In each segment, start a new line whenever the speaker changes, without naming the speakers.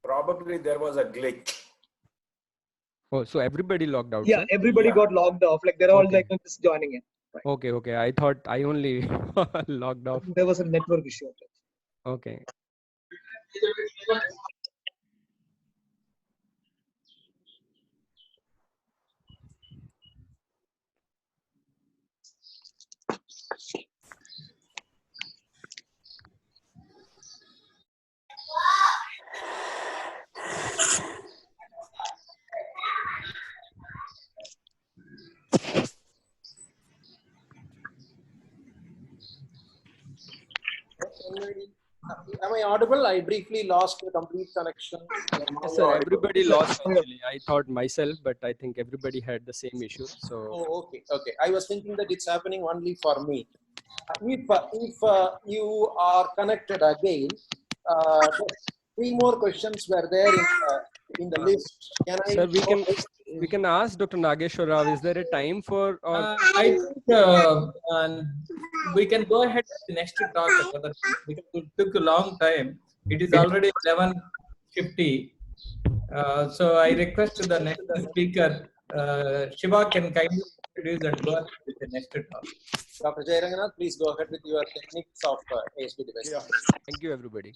Probably there was a glitch.
Oh, so everybody logged out,
Yeah,
sir?
everybody
Yeah.
got logged off. Like they're all
Okay.
like just joining in.
Okay, okay. I thought I only logged
I
off.
think there was a network issue.
Okay.
Am I audible? I briefly lost the complete connection.
Yes, sir. Everybody
Yes, sir.
lost actually. I thought myself, but I think everybody had the same issue. So
Oh, okay, okay. I was thinking that it's happening only for me. If you are connected again, just three more questions were there in the list. Can I?
sir, we can ask Dr. Nageshwar Rao, is there a time for or
I think we can go ahead with the next talk about that because it took a long time. It is already 11:50. So I request the next speaker, Shiva, can kindly introduce and go ahead with the next talk.
Dr. Jayaranganath, please go ahead with your techniques of ASP device.
Yeah.
thank you everybody.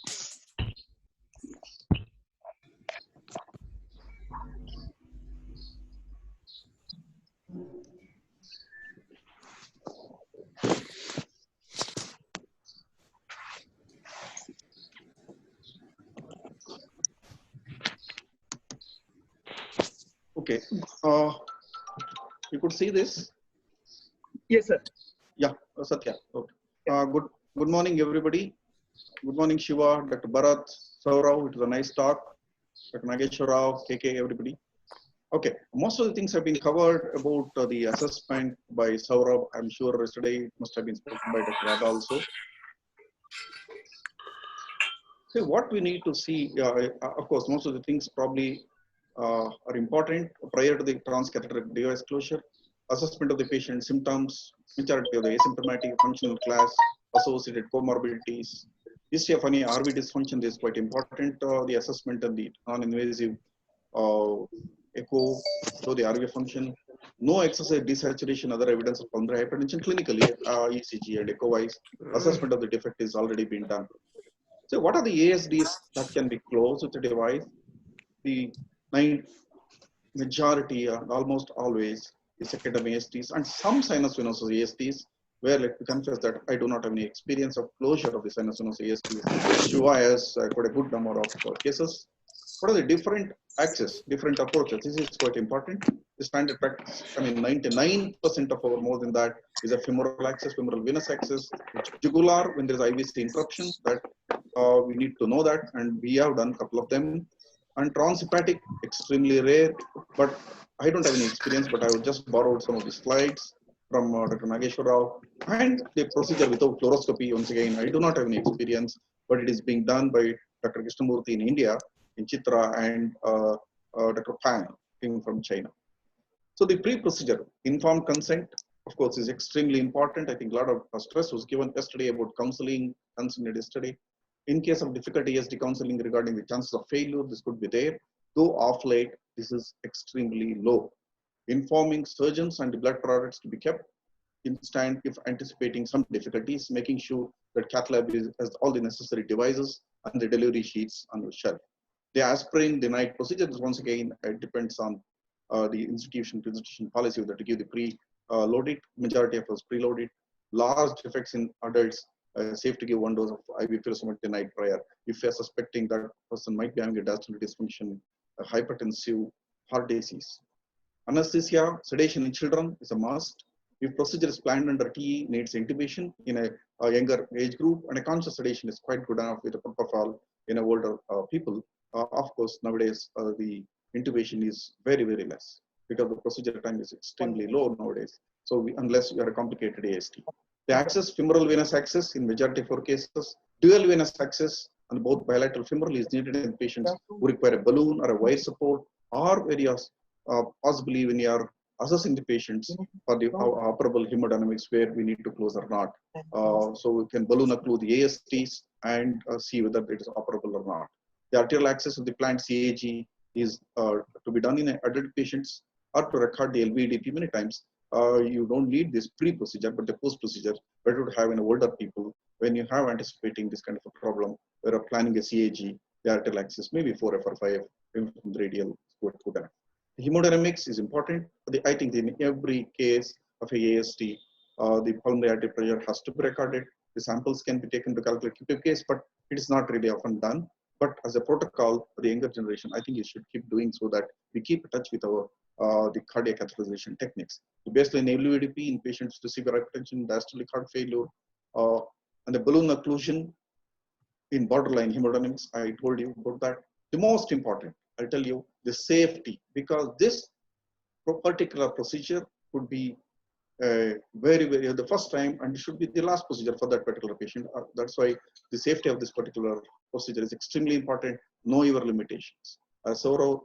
Okay. You could see this?
Yes, sir.
Yeah, Satya. Okay. Good morning, everybody. Good morning, Shiva, Dr. Bharat, Saurav. It was a nice talk. Dr. Nageshwar Rao, KK, everybody. Okay, most of the things have been covered about the assessment by Saurav. I'm sure yesterday it must have been spoken by Dr. Radha also. So what we need to see, of course, most of the things probably are important prior to the transcatheter device closure. Assessment of the patient symptoms, majority of the asymptomatic functional class, associated comorbidities. History of any RV dysfunction is quite important. The assessment and the non-invasive echo show the RV function. No excessive desaturation, other evidence of pulmonary hypertension clinically, ECG and echo-wise. Assessment of the defect is already been done. So what are the ASDs that can be closed with the device? The majority, almost always, is secondary ASDs and some sinus venosus ASDs, where let me confess that I do not have any experience of closure of the sinus venosus ASDs. Shiva has quite a good number of cases. What are the different access, different approaches? This is quite important. The standard practice, I mean, 99% of our more than that is a femoral access, femoral venous access, jugular when there is IVC interruption. That we need to know that, and we have done a couple of them. And transhepatic, extremely rare, but I don't have any experience, but I would just borrow some of the slides from Dr. Nageshwar Rao. And the procedure without fluoroscopy, once again, I do not have any experience, but it is being done by Dr. Krishnamurthy in India, in Chitra, and Dr. Pang from China. So the pre-procedure, informed consent, of course, is extremely important. I think a lot of stress was given yesterday about counseling, consented yesterday. In case of difficulty ASD counseling regarding the chances of failure, this could be there. Though off late, this is extremely low. Informing surgeons and the blood products to be kept instant if anticipating some difficulties, making sure that cath lab has all the necessary devices and the delivery sheets on the shelf. The aspirin, the night procedure, once again, it depends on the institution to institution policy whether to give the pre-loaded, majority of us preloaded. Large defects in adults, safe to give 1 dose of IV furosemide the night prior. If you're suspecting that person might be having a diastolic dysfunction, hypertensive, heart disease. Anesthesia, sedation in children is a must. If procedure is planned under TE, needs intubation in a younger age group, and a conscious sedation is quite good enough with a propofol in older people. Of course, nowadays the intubation is very, very less because the procedure time is extremely low nowadays. So unless you are a complicated ASD. The access, femoral venous access in majority of our cases, dual venous access and both bilateral femoral is needed in patients who require a balloon or a wire support, or areas possibly when you are assessing the patients for the operable hemodynamics where we need to close or not. So we can balloon occlude the ASTs and see whether it is operable or not. The arterial access of the planned CAG is to be done in adult patients or to record the LVEDP many times. You don't need this pre-procedure, but the post-procedure, but you would have in older people when you have anticipating this kind of a problem, where you're planning a CAG, the arterial access maybe 4F or 5F, from the radial good enough. Hemodynamics is important. I think in every case of a AST, the pulmonary artery pressure has to be recorded. The samples can be taken to calculate QP case, but it is not really often done. But as a protocol for the younger generation, I think you should keep doing so that we keep in touch with our the cardiac catheterization techniques. The baseline LVEDP in patients with severe hypertension, diastolic heart failure, and the balloon occlusion in borderline hemodynamics. I told you about that. The most important, I'll tell you, the safety, because this particular procedure could be the first time and it should be the last procedure for that particular patient. That's why the safety of this particular procedure is extremely important. Know your limitations. Saurav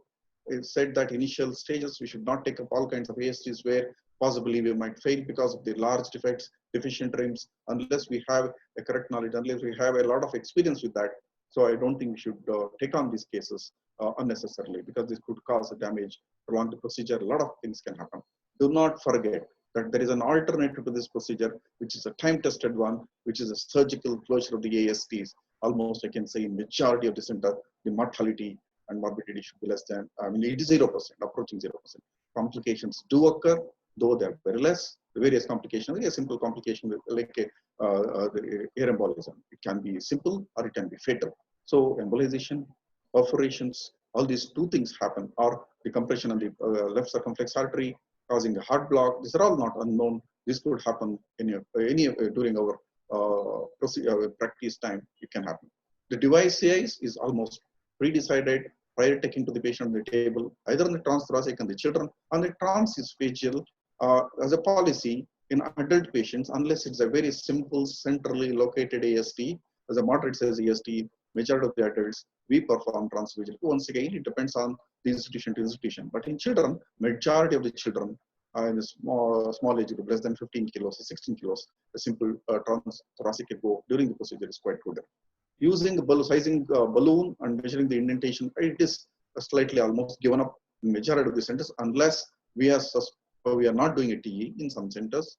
said that initial stages, we should not take up all kinds of ASTs where possibly we might fail because of the large defects, deficient rims, unless we have a correct knowledge, unless we have a lot of experience with that. So I don't think we should take on these cases unnecessarily, because this could cause a damage, prolong the procedure. A lot of things can happen. Do not forget that there is an alternative to this procedure, which is a time-tested one, which is a surgical closure of the ASTs. Almost, I can say, in majority of the center, the mortality and morbidity should be less than, it is 0%, approaching 0%. Complications do occur, though they are very less. The various complications, a simple complication like the air embolism. It can be simple or it can be fatal. So embolization, perforations, all these two things happen, or the compression on the left circumflex artery causing a heart block. These are all not unknown. This could happen during our practice time. It can happen. The device size is almost pre-decided prior taking to the patient on the table, either on the transthoracic and the children. On the transesophageal, as a policy in adult patients, unless it's a very simple centrally located AST, as a moderate size AST, majority of the adults, we perform transesophageal. Once again, it depends on the institution to institution. But in children, majority of the children in the small age group, less than 15 kilos or 16 kilos, a simple transthoracic echo during the procedure is quite good. Using the sizing balloon and measuring the indentation, it is slightly almost given up in majority of the centers, unless we are not doing a TE in some centers.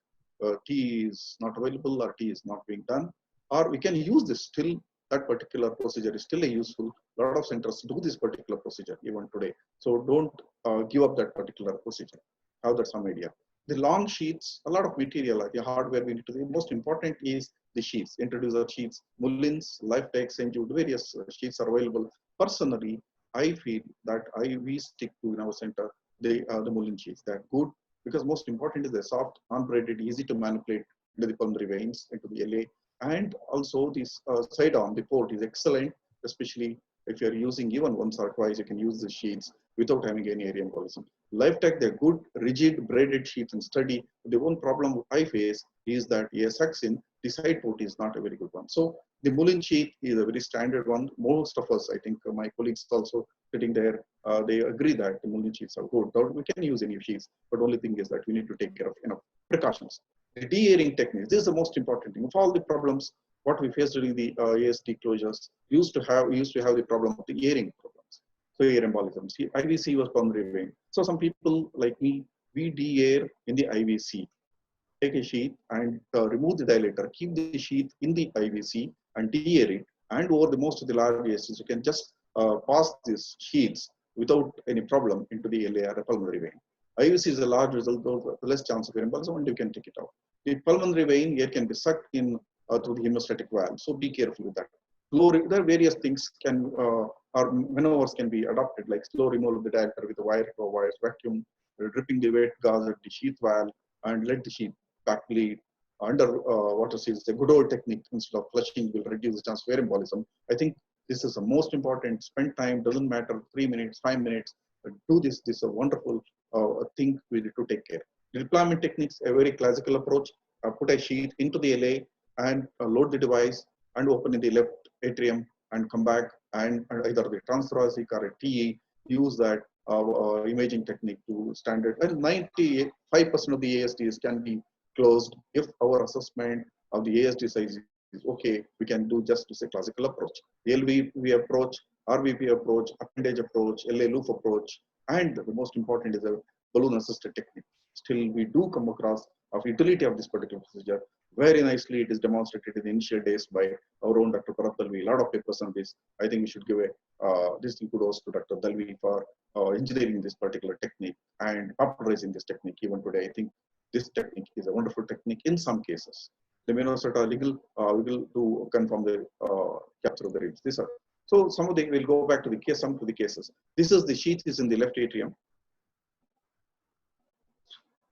TE is not available or TE is not being done, or we can use this still. That particular procedure is still a useful. A lot of centers do this particular procedure even today. So don't give up that particular procedure. Have that some idea. The long sheets, a lot of material, like the hardware we need to do. Most important is the sheets, introducer sheets, Mullins, LifeTech, St. Jude, various sheets are available. Personally, I feel that we stick to in our center the Mullins sheets. They're good because most important is they're soft, non-braided, easy to manipulate into the pulmonary veins, into the LA. And also this side arm, the port is excellent, especially if you're using even once or twice, you can use the sheets without having any area embolism. LifeTech, they're good, rigid, braided sheets and sturdy. The one problem I face is that Saxin, the side port is not a very good one. So the Mullins sheet is a very standard one. Most of us, I think my colleagues also sitting there, they agree that the Mullins sheets are good. We can use any sheets, but only thing is that we need to take care of enough precautions. The de-airing techniques, this is the most important thing. Of all the problems, what we faced during the AST closures, used to have the problem of the airing problems. So air embolisms. IVC was pulmonary vein. So some people like me, we de-air in the IVC. Take a sheath and remove the dilator, keep the sheath in the IVC and de-air it. And over the most of the large ASTs, you can just pass these sheaths without any problem into the LA or pulmonary vein. IVC is a large result, though less chance of air embolism, and you can take it out. The pulmonary vein, air can be sucked in through the hemostatic valve, so be careful with that. There are various things or maneuvers can be adopted, like slow removal of the diameter with a wire or wires vacuum, dripping the wet gas at the sheath valve, and let the sheath back bleed. Under water seals, the good old technique instead of flushing will reduce the chance of air embolism. I think this is the most important. Spend time, doesn't matter, 3 minutes, 5 minutes. Do this. This is a wonderful thing we need to take care. The deployment techniques, a very classical approach. Put a sheath into the LA and load the device and open in the left atrium and come back and either the transthoracic or a TE, use that imaging technique to standard. And 95% of the ASTs can be closed if our assessment of the AST size is okay. We can do just to say classical approach. The LV approach, RVP approach, appendage approach, LA loop approach, and the most important is a balloon assisted technique. Still, we do come across of utility of this particular procedure. Very nicely, it is demonstrated in the initial days by our own Dr. Bharat Dalvi. A lot of papers on this. I think we should give a distinct kudos to Dr. Dalvi for engineering this particular technique and popularizing this technique. Even today, I think this technique is a wonderful technique in some cases. The Minnesota legal will to confirm the capture of the ribs. These are so some of the we'll go back to the case. Some of the cases. This is the sheath is in the left atrium.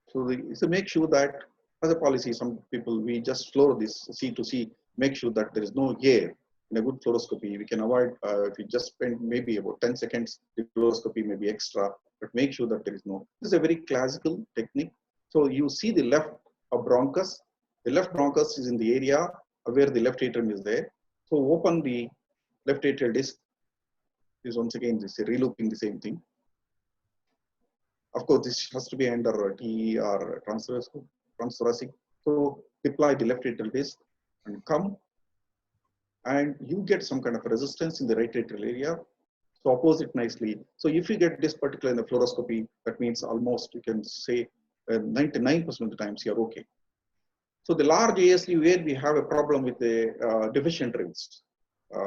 So make sure that as a policy, some people we just floor this C to C, make sure that there is no air. In a good fluoroscopy, we can avoid if we just spend maybe about 10 seconds. The fluoroscopy may be extra, but make sure that there is no. This is a very classical technique. So you see the left bronchus. The left bronchus is in the area where the left atrium is there. So open the left atrial disc. Is once again this relooping the same thing. Of course, this has to be under TE or transthoracic. So deploy the left atrial disc and come, and you get some kind of resistance in the right atrial area. So oppose it nicely. So if you get this particular in the fluoroscopy, that means almost you can say 99% of the times you're okay. So the large ASD where we have a problem with the deficient rims.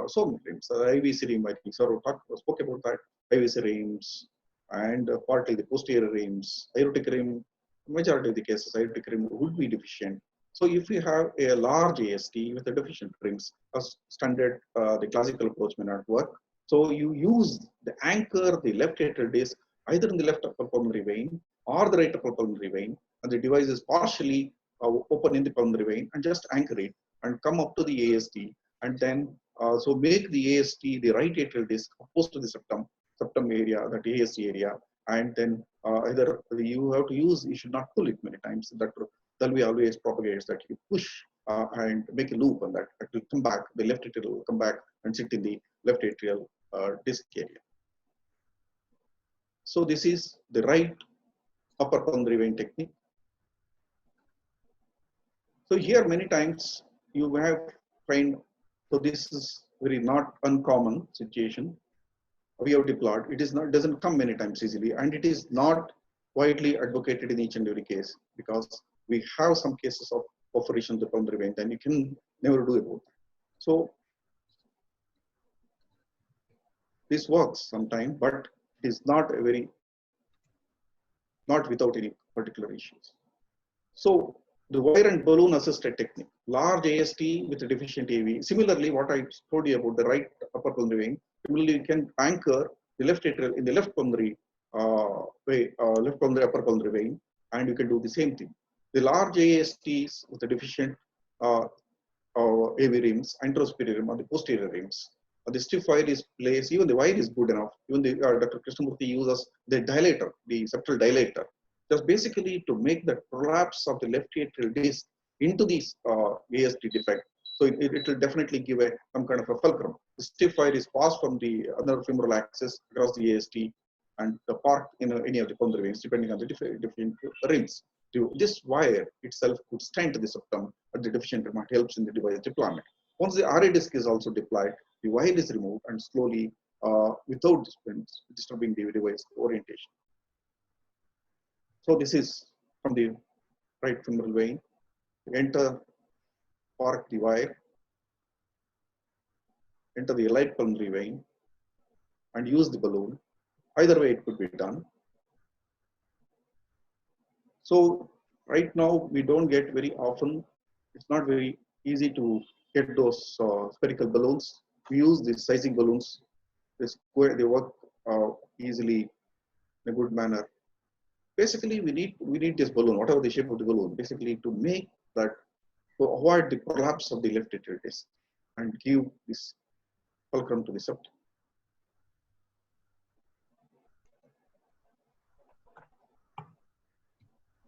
So many rims, IVC rim, I think Saurav spoke about that, IVC rims, and partly the posterior rims, aortic rim, majority of the cases, aortic rim would be deficient. So if you have a large ASD with a deficient rims, as standard, the classical approach may not work. So you use the anchor, the left atrial disc, either in the left upper pulmonary vein or the right upper pulmonary vein, and the device is partially open in the pulmonary vein, and just anchor it and come up to the ASD, and then so make the ASD the right atrial disc opposed to the septum area, that ASD area, and then either you have to use, you should not pull it many times. Dr. Dalvi always propagates that you push and make a loop on that. It will come back, the left atrial will come back and sit in the left atrial disc area. So this is the right upper pulmonary vein technique. So here many times you have find, so this is very not uncommon situation. We have deployed, it is not, doesn't come many times easily, and it is not widely advocated in each and every case, because we have some cases of perforation of the pulmonary vein, and you can never do about that. So this works sometimes, but it is not a very, not without any particular issues. So the wire and balloon assisted technique, large ASD with a deficient AV. Similarly, what I told you about the right upper pulmonary vein, similarly you can anchor the left atrial in the left pulmonary left pulmonary upper pulmonary vein, and you can do the same thing. The large ASDs with the deficient AV rims, anterosuperior rim, and the posterior rims. The stiff wire is placed, even the wire is good enough. Even the Dr. Krishnamurthy uses the dilator, the septal dilator, just basically to make the prolapse of the left atrial disc into this ASD defect. So it will definitely give some kind of a fulcrum. The stiff wire is passed from the other femoral axis across the ASD and parked in any of the pulmonary veins, depending on the different rims. This wire itself could stent the septum at the deficient rim. It helps in the device deployment. Once the RA disc is also deployed, the wire is removed and slowly, without disturbing the device orientation. So this is from the right femoral vein. Enter, park the wire, enter the right pulmonary vein, and use the balloon. Either way, it could be done. So right now, we don't get very often, it's not very easy to get those spherical balloons. We use these sizing balloons. They work easily in a good manner. Basically, we need this balloon, whatever the shape of the balloon, basically to make that, to avoid the prolapse of the left atrial disc and give this fulcrum to the septum.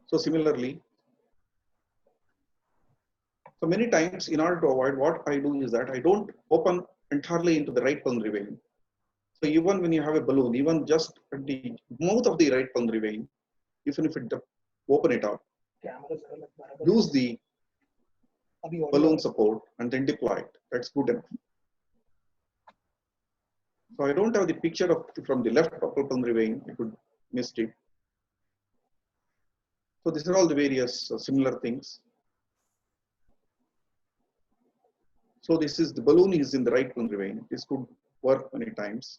So similarly, so many times in order to avoid, what I do is that I don't open entirely into the right pulmonary vein. So even when you have a balloon, even just at the mouth of the right pulmonary vein, even if it open it up, use the balloon support and then deploy it. That's good enough. So I don't have the picture of from the left upper pulmonary vein. You could missed it. So these are all the various similar things. So this is the balloon is in the right pulmonary vein. This could work many times.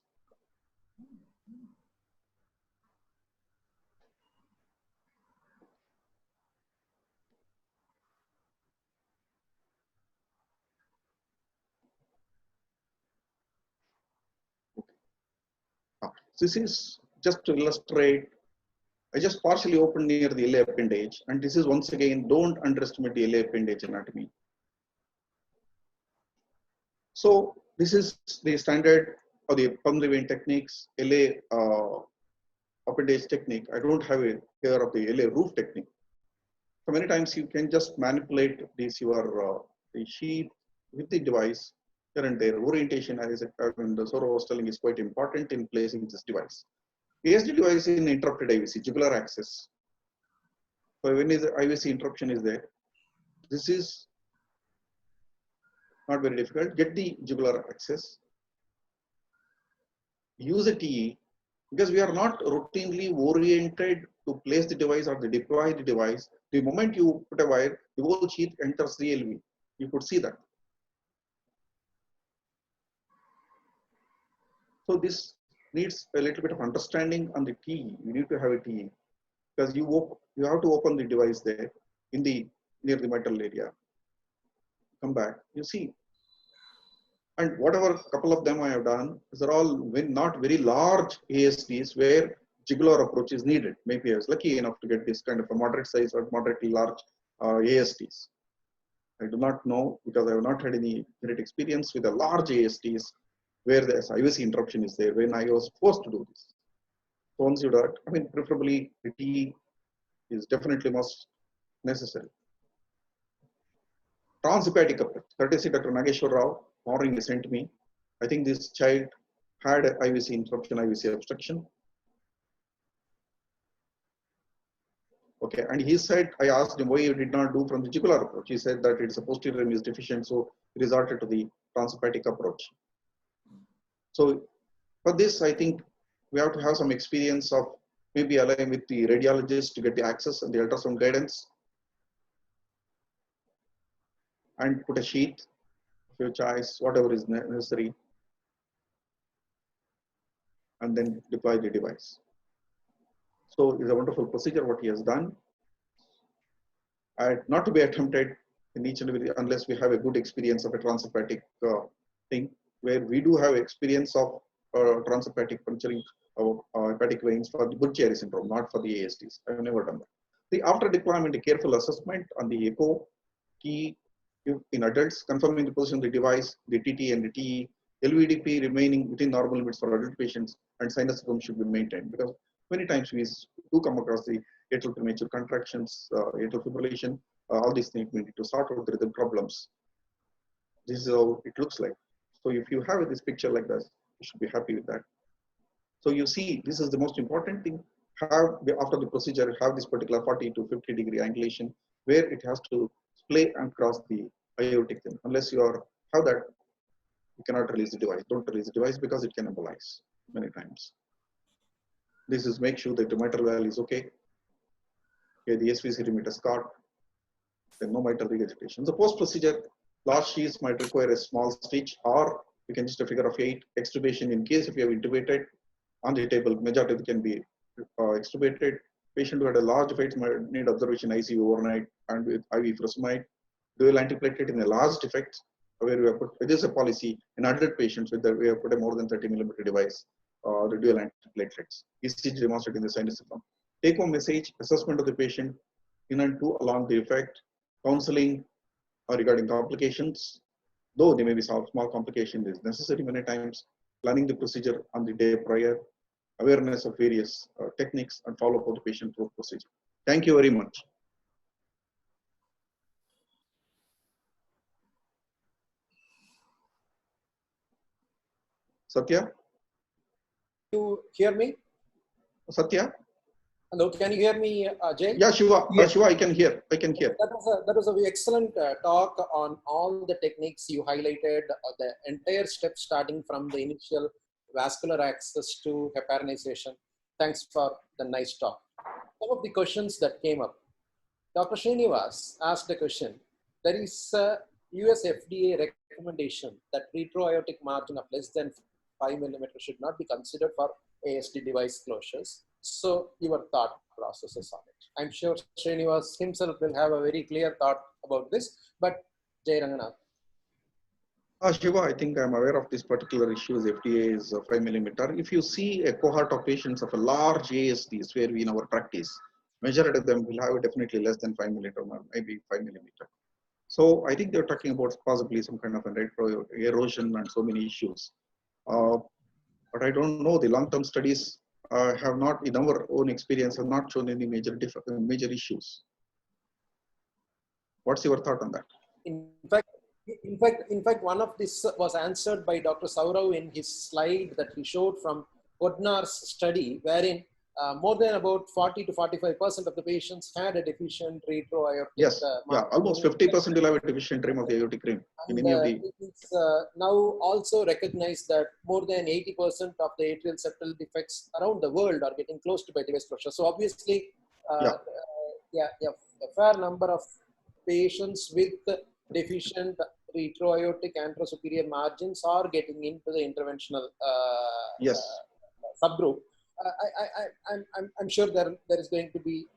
This is just to illustrate. I just partially opened near the LA appendage, and this is once again, don't underestimate the LA appendage anatomy. So this is the standard of the pulmonary vein techniques, LA appendage technique. I don't have a here of the LA roof technique. So many times you can just manipulate this your the sheath with the device here and there. Orientation, as Saurav was telling, is quite important in placing this device. ASD device in interrupted IVC, jugular access. So when is the IVC interruption is there, this is not very difficult. Get the jugular access. Use a TE, because we are not routinely oriented to place the device or to deploy the device. The moment you put a wire, the whole sheath enters the LV. You could see that. So this needs a little bit of understanding on the TE. You need to have a TE, because you have to open the device there in the near the metal area. Come back, you see. And whatever couple of them I have done, these are all not very large ASDs where jugular approach is needed. Maybe I was lucky enough to get this kind of a moderate size or moderately large ASDs. I do not know, because I have not had any great experience with the large ASDs where the IVC interruption is there when I was forced to do this. So once you do that, I mean, preferably the TE is definitely most necessary. Transhepatic approach. Courtesy Dr. Nageshwar Rao, morning he sent me. I think this child had IVC interruption, IVC obstruction. Okay, and he said, I asked him why you did not do from the jugular approach. He said that it's a posterior rim is deficient, so he resorted to the transhepatic approach. So for this, I think we have to have some experience of maybe aligning with the radiologist to get the access and the ultrasound guidance, and put a sheath of your choice, whatever is necessary, and then deploy the device. So it's a wonderful procedure what he has done. Not to be attempted in each and every, unless we have a good experience of a transhepatic thing, where we do have experience of transhepatic puncturing of hepatic veins for the Budd-Chiari syndrome, not for the ASDs. I have never done that. The after deployment, a careful assessment on the echo, key in adults, confirming the position of the device, the TT and the TE, LVDP remaining within normal limits for adult patients, and sinus rhythm should be maintained, because many times we do come across the atrial premature contractions, atrial fibrillation, all these things we need to sort out the rhythm problems. This is how it looks like. So if you have this picture like this, you should be happy with that. So you see, this is the most important thing. After the procedure, have this particular 40 to 50 degree angulation where it has to splay and cross the aortic thing. Unless you have that, you cannot release the device. Don't release the device because it can embolize many times. This is make sure that the mitral valve is okay. Okay, the SVC limit is caught. Then no mitral regurgitation. The post-procedure, large sheaths might require a small stitch, or you can just a figure of 8 extubation in case if you have intubated on the table. Majority of it can be extubated. Patient who had a large defect might need observation ICU overnight and with IV furosemide. Dual antiplatelet in a large defect, where we have put, it is a policy in adult patients with we have put a more than 30 millimeter device, the dual antiplatelets. ECG demonstrated in the sinus rhythm. Take home message, assessment of the patient in and to along the effect, counseling regarding complications, though there may be some small complication is necessary many times, planning the procedure on the day prior, awareness of various techniques, and follow up of the patient through procedure. Thank you very much. Satya?
You hear me?
Satya?
Hello, can you hear me, Jay?
Yeah, Shiva.
Yes.
Shiva, I can hear. I can hear.
That was an excellent talk on all the techniques you highlighted, the entire step starting from the initial vascular access to heparinization. Thanks for the nice talk. Some of the questions that came up. Dr. Srinivas asked a question. There is a US FDA recommendation that retroaortic margin of less than 5 millimeters should not be considered for ASD device closures. So your thought processes on it. I'm sure Srinivas himself will have a very clear thought about this, but Jay Ranganath.
Shiva, I think I'm aware of this particular issue. FDA is 5 millimeter. If you see a cohort of patients of a large ASDs where we in our practice, majority of them will have definitely less than 5 millimeter, maybe 5 millimeter. So I think they're talking about possibly some kind of a retro erosion and so many issues. But I don't know, the long-term studies have not, in our own experience, have not shown any major issues. What's your thought on that?
In fact, one of this was answered by Dr. Saurav in his slide that he showed from Podnar's study, wherein more than about 40 to 45% of the patients had a deficient retroaortic.
Yes, yeah, almost 50% will have a deficient rim of the aortic rim.
And it's now also recognized that more than 80% of the atrial septal defects around the world are getting close to by device closure. So obviously, a fair number of patients with deficient retroaortic anterosuperior margins are getting into the interventional subgroup. I'm sure there is going to be,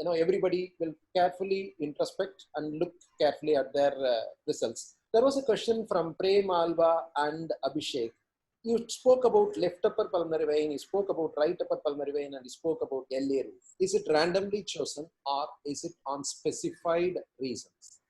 everybody will carefully introspect and look carefully at their results. There was a question from Prem Alva and Abhishek. You spoke about left upper pulmonary vein, you spoke about right upper pulmonary vein, and you spoke about LA roof. Is it randomly chosen or is it on specified reasons?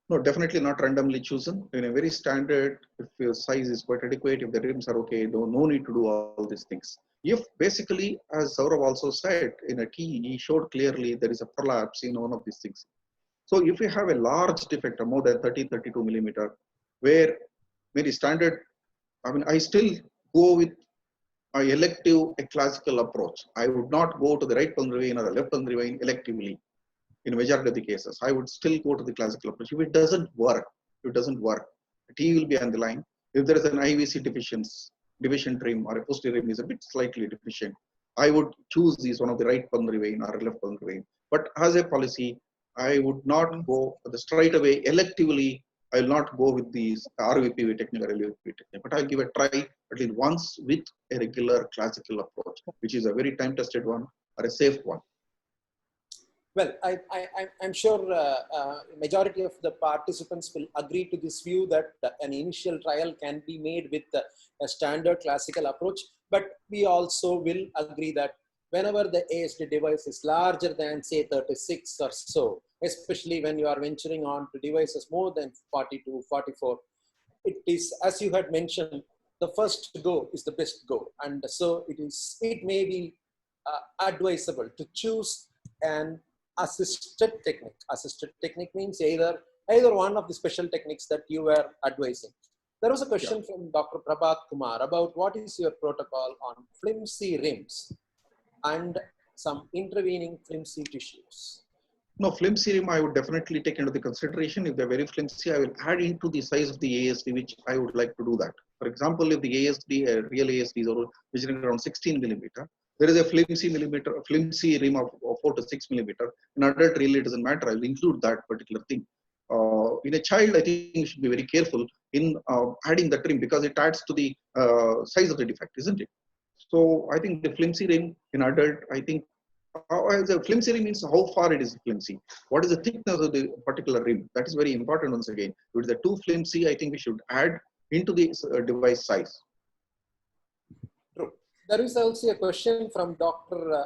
No, definitely not randomly chosen. In a very standard, if your size is quite adequate, if the rims are okay, no need to do all these things. If basically, as Saurav also said, in a key, he showed clearly there is a prolapse in one of these things. So if you have a large defect of more than 30-32 millimeter, where very standard, I still go with a classical approach. I would not go to the right pulmonary vein or the left pulmonary vein electively. In a majority of the cases, I would still go to the classical approach. If it doesn't work, the T will be on the line. If there is an IVC deficient rim or a posterior rim is a bit slightly deficient, I would choose one of the right pulmonary vein or left pulmonary vein. But as a policy, I would not go straight away electively. I will not go with these RVPV technique or LVPV technique, but I'll give a try at least once with a regular classical approach, which is a very time-tested one or a safe one.
Well, I'm sure majority of the participants will agree to this view that an initial trial can be made with a standard classical approach, but we also will agree that whenever the ASD device is larger than say 36 or so, especially when you are venturing on to devices more than 42, 44, it is, as you had mentioned, the first go is the best go. And so it may be advisable to choose an assisted technique. Assisted technique means either one of the special techniques that you were advising. There was a question from Dr. Prabhat Kumar about what is your protocol on flimsy rims and some intervening flimsy tissues.
No, flimsy rim I would definitely take into the consideration. If they're very flimsy, I will add into the size of the ASD, which I would like to do that. For example, if the ASD, a real ASD is measuring around 16 millimeter, there is a flimsy rim of 4 to 6 millimeter. In adult, really it doesn't matter. I will include that particular thing. In a child, I think you should be very careful in adding the rim because it adds to the size of the defect, isn't it? So I think the flimsy rim in adult, I think, the flimsy rim means how far it is flimsy. What is the thickness of the particular rim? That is very important once again. If it is too flimsy, I think we should add into the device size.
True. There is also a question from Dr.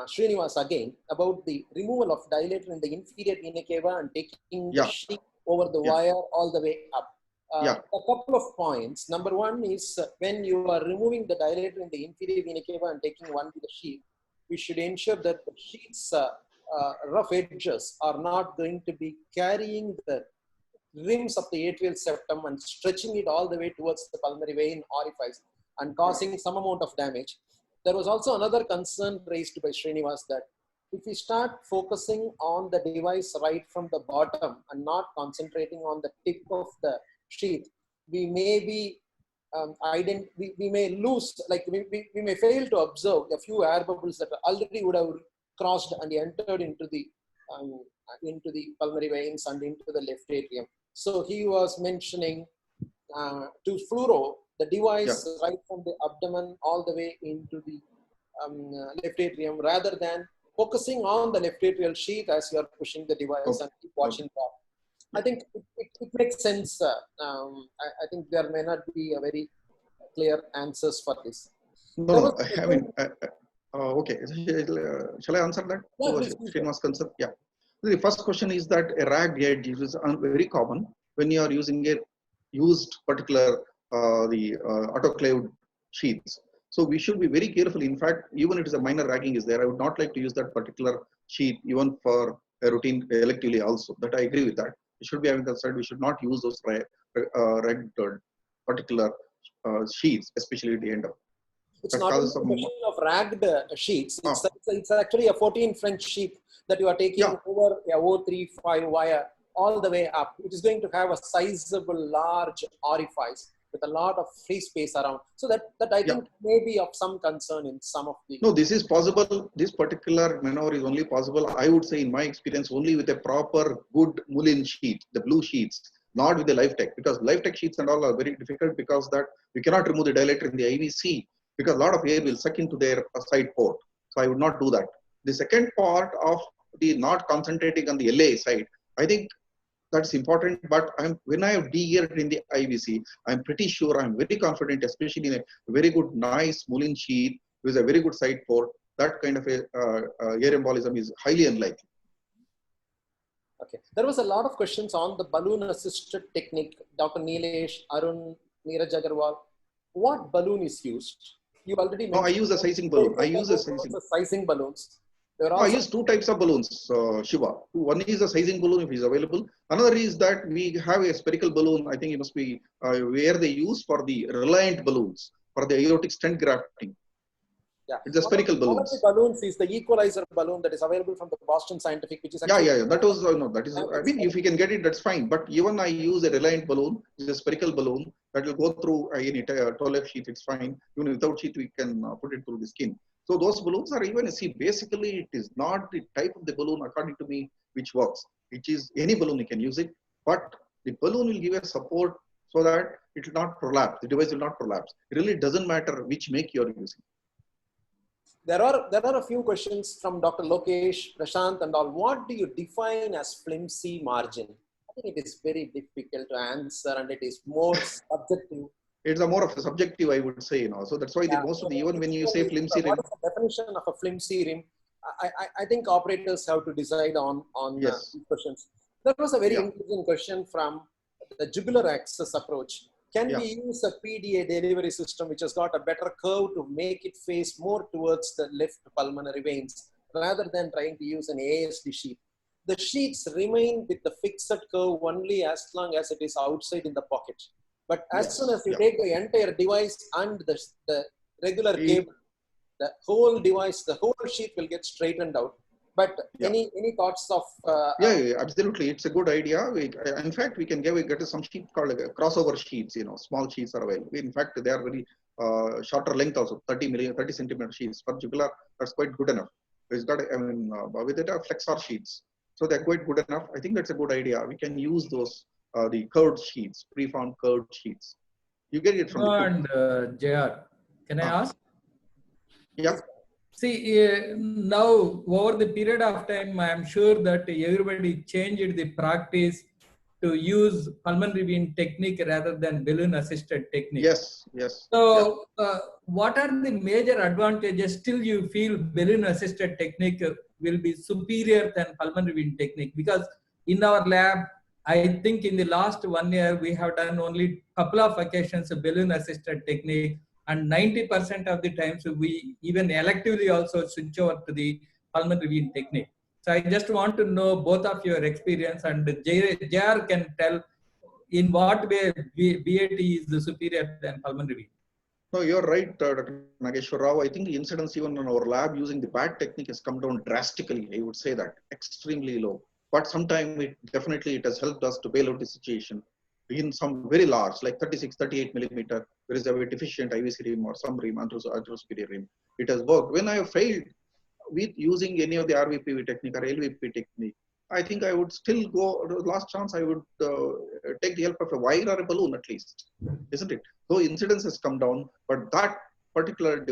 Srinivas again about the removal of dilator in the inferior vena cava and taking the sheath over the wire all the way up. A couple of points. Number one is when you are removing the dilator in the inferior vena cava and taking one with the sheath, we should ensure that the sheath's rough edges are not going to be carrying the rims of the atrial septum and stretching it all the way towards the pulmonary vein orifice and causing some amount of damage. There was also another concern raised by Srinivas that if we start focusing on the device right from the bottom and not concentrating on the tip of the sheath, we may be we may lose, like we may fail to observe a few air bubbles that already would have crossed and entered into the pulmonary veins and into the left atrium. So he was mentioning to fluoro the device right from the abdomen all the way into the left atrium, rather than focusing on the left atrial sheath as you are pushing the device and keep watching that. I think it makes sense. I think there may not be a very clear answers for this.
No, I mean, okay. Shall I answer that?
Yeah, please.
Concern? Yeah. The first question is that a rag edge is very common when you are using a used particular autoclaved sheets. So we should be very careful. In fact, even if it is a minor ragging is there, I would not like to use that particular sheet even for a routine electively also. That I agree with that. We should be having that side. We should not use those ragged particular sheets, especially at the end of.
It's not a question of ragged sheets. It's actually a 14 French sheet that you are taking over a 035 wire all the way up. It is going to have a sizable, large orifice with a lot of free space around. So that I think may be of some concern in some of the...
No, this is possible. This particular maneuver is only possible, I would say in my experience, only with a proper good Mullin sheet, the blue sheets, not with the LifeTech, because LifeTech sheets and all are very difficult because that we cannot remove the dilator in the IVC because a lot of air will suck into their side port. So I would not do that. The second part of the not concentrating on the LA side, I think that's important, but when I have de-geared in the IVC, I'm pretty sure, I'm very confident, especially in a very good, nice Mullin sheet with a very good side port, that kind of a air embolism is highly unlikely.
Okay. There was a lot of questions on the balloon-assisted technique. Dr. Nilesh, Arun, Neeraj Agarwal, what balloon is used? You already mentioned.
No, I use a sizing balloon. I use a
sizing balloons.
I use two types of balloons, Shiva. One is a sizing balloon if it is available. Another is that we have a spherical balloon. I think it must be where they use for the Reliant balloons for the aortic stent grafting.
Yeah,
it's a spherical balloon.
One of the balloons is the equalizer balloon that is available from the Boston Scientific, which is actually
That was no. That is. I mean, if you can get it, that's fine. But even I use a Reliant balloon, which is a spherical balloon that will go through any 12F sheath. It's fine. Even without sheath, we can put it through the skin. So those balloons are even, see, basically it is not the type of the balloon according to me which works. Which is any balloon you can use it, but the balloon will give a support so that it will not prolapse. The device will not prolapse. It really doesn't matter which make you are using.
There are a few questions from Dr. Lokesh, Prashant and all. What do you define as flimsy margin? I think it is very difficult to answer and it is more subjective.
It's more of a subjective, I would say, So that's why most of the, even when you say flimsy rim.
What is the definition of a flimsy rim? I think operators have to decide on these questions. There was a very interesting question from the jugular access approach. Can we use a PDA delivery system which has got a better curve to make it face more towards the left pulmonary veins rather than trying to use an ASD sheet? The sheets remain with the fixed curve only as long as it is outside in the pocket. But as soon as you take the entire device and the regular cable, the whole device, the whole sheet will get straightened out. But any thoughts of?
Absolutely. It's a good idea. In fact, we can get some sheet called crossover sheets. Small sheets are available. In fact, they are very shorter length also, 30 centimeter sheets for jugular. That's quite good enough. It's got, with it, flexor sheets. So they're quite good enough. I think that's a good idea. We can use those. The curved sheets, preformed curved sheets. You get it from
the JR, can I ask?
Yeah.
See, now over the period of time, I am sure that everybody changed the practice to use pulmonary vein technique rather than balloon assisted technique.
Yes.
So, what are the major advantages? Still, you feel balloon assisted technique will be superior than pulmonary vein technique? Because in our lab, I think in the last 1 year, we have done only a couple of occasions of balloon assisted technique, and 90% of the times we even electively also switch over to the pulmonary vein technique. So I just want to know both of your experience, and JR can tell in what way BAT is superior than pulmonary vein.
No, you're right, Dr. Nageshwar Rao. I think the incidence even in our lab using the BAT technique has come down drastically. I would say that extremely low. But sometimes it has helped us to bail out the situation. in some very large, like 36, 38 millimeter, there is a very deficient IVC rim or some rim, anterosuperior rim. It has worked. When I have failed with using any of the RVPV technique or LVP technique, I think I would still go, last chance I would take the help of a wire or a balloon at least, isn't it? Though incidence has come down, but that particular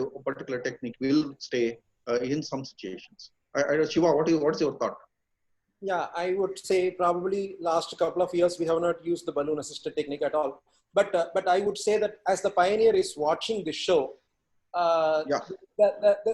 technique will stay in some situations. Shiva, what's your thought?
Yeah, I would say probably last couple of years we have not used the balloon assisted technique at all. But I would say that as the pioneer is watching the show,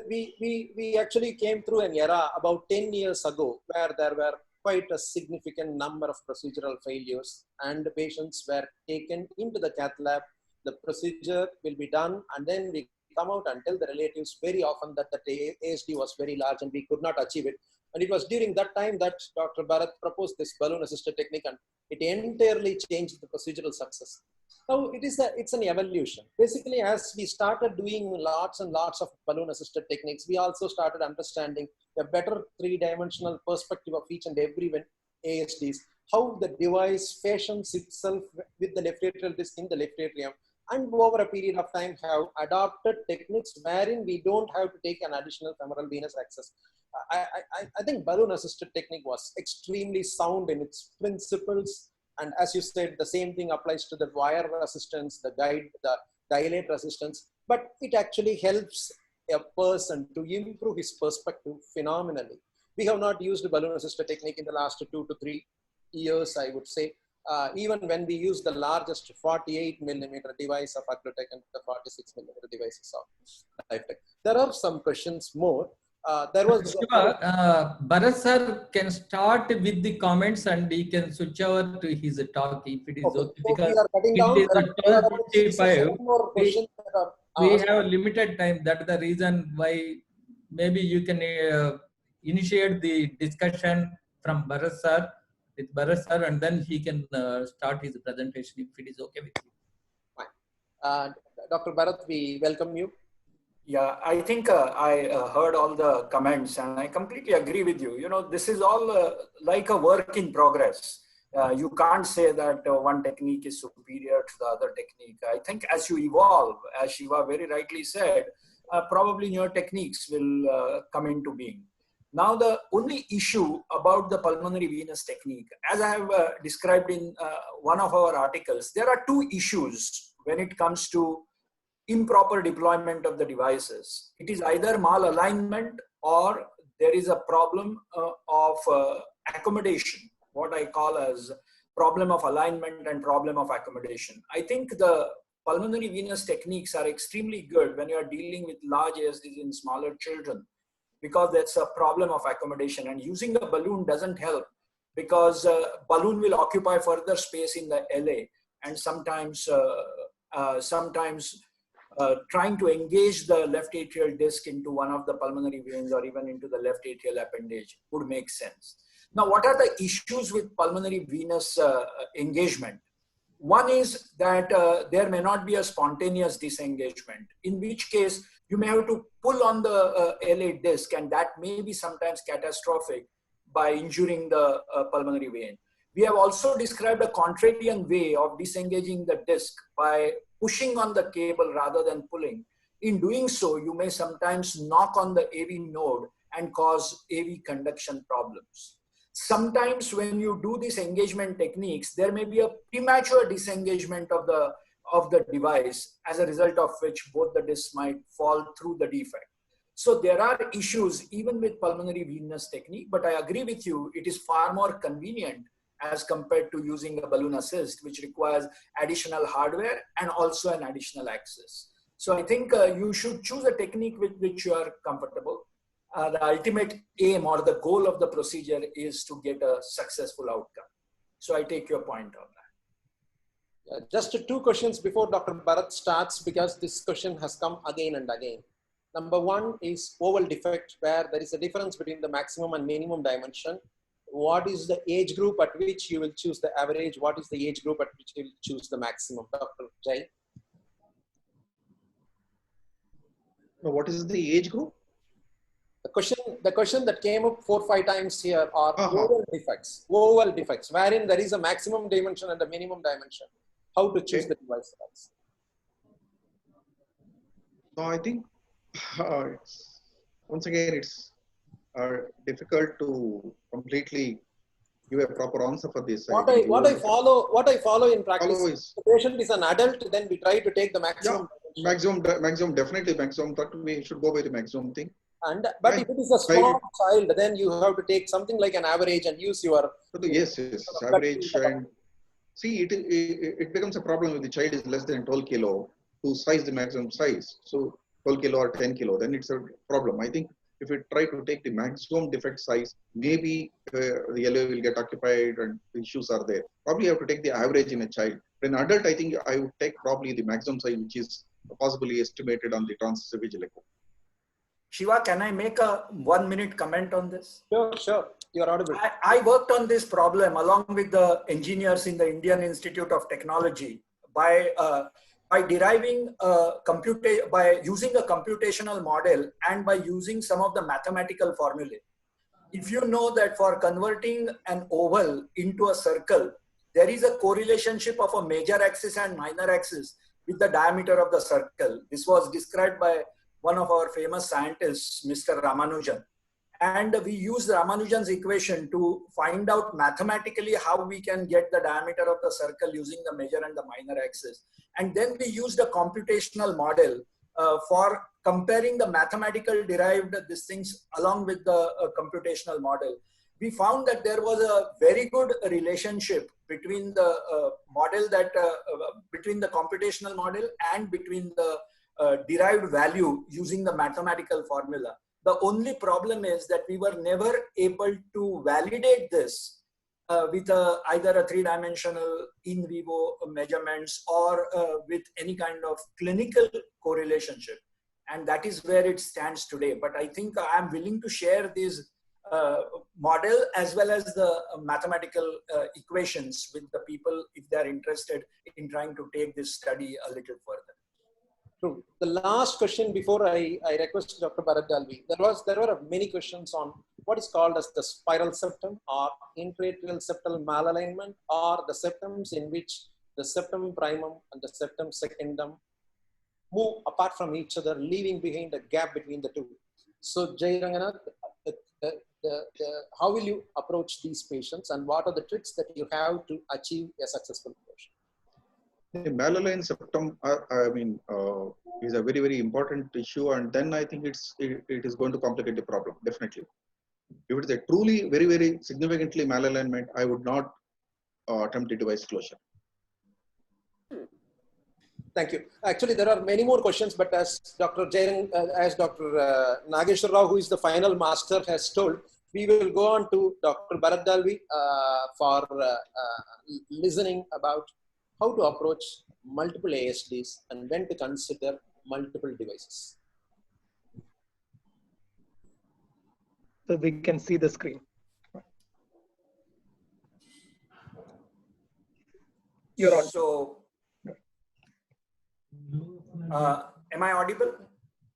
we actually came through an era about 10 years ago where there were quite a significant number of procedural failures, and the patients were taken into the cath lab. The procedure will be done, and then we come out and tell the relatives very often that the ASD was very large and we could not achieve it. And it was during that time that Dr. Bharat proposed this balloon assisted technique, and it entirely changed the procedural success. Now it's an evolution. Basically, as we started doing lots and lots of balloon assisted techniques, we also started understanding a better three-dimensional perspective of each and every ASDs, how the device fashions itself with the left atrial disc in the left atrium, and over a period of time have adopted techniques wherein we don't have to take an additional femoral venous access. I think balloon assisted technique was extremely sound in its principles. And as you said, the same thing applies to the wire resistance, the dilate resistance, but it actually helps a person to improve his perspective phenomenally. We have not used balloon assisted technique in the last 2 to 3 years, I would say. Even when we use the largest 48 millimeter device of Acrotech and the 46 millimeter devices of Lifetech. There are some questions more. There was
Bharat sir can start with the comments and he can switch over to his talk if it is okay, because
we are cutting down.
It is 12:55. We have limited time. That's the reason why maybe you can initiate the discussion from Bharat sir with Bharat sir, and then he can start his presentation if it is okay with you.
Fine. Dr. Bharat, we welcome you.
Yeah, I think I heard all the comments and I completely agree with you. You know, this is all like a work in progress. You can't say that one technique is superior to the other technique. I think as you evolve, as Shiva very rightly said, probably newer techniques will come into being. Now, the only issue about the pulmonary venous technique, as I have described in one of our articles, there are two issues when it comes to improper deployment of the devices. It is either malalignment or there is a problem of accommodation, what I call as problem of alignment and problem of accommodation. I think the pulmonary venous techniques are extremely good when you are dealing with large ASDs in smaller children, because that's a problem of accommodation, and using a balloon doesn't help because balloon will occupy further space in the LA, and sometimes trying to engage the left atrial disc into one of the pulmonary veins or even into the left atrial appendage would make sense. Now, what are the issues with pulmonary venous engagement? One is that there may not be a spontaneous disengagement, in which case you may have to pull on the LA disc, and that may be sometimes catastrophic by injuring the pulmonary vein. We have also described a contrarian way of disengaging the disc by pushing on the cable rather than pulling. In doing so, you may sometimes knock on the AV node and cause AV conduction problems. Sometimes when you do these engagement techniques, there may be a premature disengagement of the device, as a result of which both the discs might fall through the defect. So there are issues even with pulmonary venous technique, but I agree with you, it is far more convenient as compared to using a balloon assist, which requires additional hardware and also an additional access. So I think you should choose a technique with which you are comfortable. The ultimate aim or the goal of the procedure is to get a successful outcome. So I take your point on that.
Just 2 questions before Dr. Bharat starts, because this question has come again and again. Number 1 is oval defect, where there is a difference between the maximum and minimum dimension. What is the age group at which you will choose the average? What is the age group at which you will choose the maximum? Dr. Jai?
What is the age group?
The question that came up 4 or 5 times here are
Uh-huh.
oval defects, wherein there is a maximum dimension and a minimum dimension. How to choose
Okay.
the device size?
No, I think once again it's difficult to completely give a proper answer for this.
What I follow in practice.
Follow is
The patient is an adult, then we try to take the maximum.
maximum, definitely maximum, but we should go by the maximum thing.
But if it is a small child, then you have to take something like an average and use your.
Yes, average. And see, it becomes a problem if the child is less than 12 kilo to size the maximum size. So 12 kilo or 10 kilo, then it's a problem. I think if we try to take the maximum defect size, maybe the LA will get occupied and the issues are there. Probably you have to take the average in a child. For an adult, I think I would take probably the maximum size, which is possibly estimated on the transesophageal echo.
Shiva, can I make a 1 minute comment on this?
Sure. You are audible.
I worked on this problem along with the engineers in the Indian Institute of Technology by deriving by using a computational model and by using some of the mathematical formulae. If you know that for converting an oval into a circle, there is a correlationship of a major axis and minor axis with the diameter of the circle. This was described by one of our famous scientists, Mr. Ramanujan. And we used Ramanujan's equation to find out mathematically how we can get the diameter of the circle using the major and the minor axis. And then we used a computational model for comparing the mathematical derived these things along with the computational model. We found that there was a very good relationship between the model that between the computational model and between the derived value using the mathematical formula. The only problem is that we were never able to validate this with either a 3-dimensional in vivo measurements or with any kind of clinical correlationship. And that is where it stands today. But I think I'm willing to share this model as well as the mathematical equations with the people if they're interested in trying to take this study a little further.
True. The last question before I request Dr. Bharat Dalvi, there were many questions on what is called as the spiral septum or intraatrial septal malalignment, or the septums in which the septum primum and the septum secundum move apart from each other, leaving behind a gap between the two. So Jai Ranganath, how will you approach these patients and what are the tricks that you have to achieve a successful approach?
The malaligned septum, is a very, very important issue, and then I think it is going to complicate the problem, definitely. If it is a truly very, very significantly malalignment, I would not attempt the device closure.
Thank you. Actually, there are many more questions, but as Dr. Nageshwar Rao, who is the final master, has told, we will go on to Dr. Bharat Dalvi for listening about how to approach multiple ASDs and when to consider multiple devices.
So we can see the screen. You're on.
So, am I audible?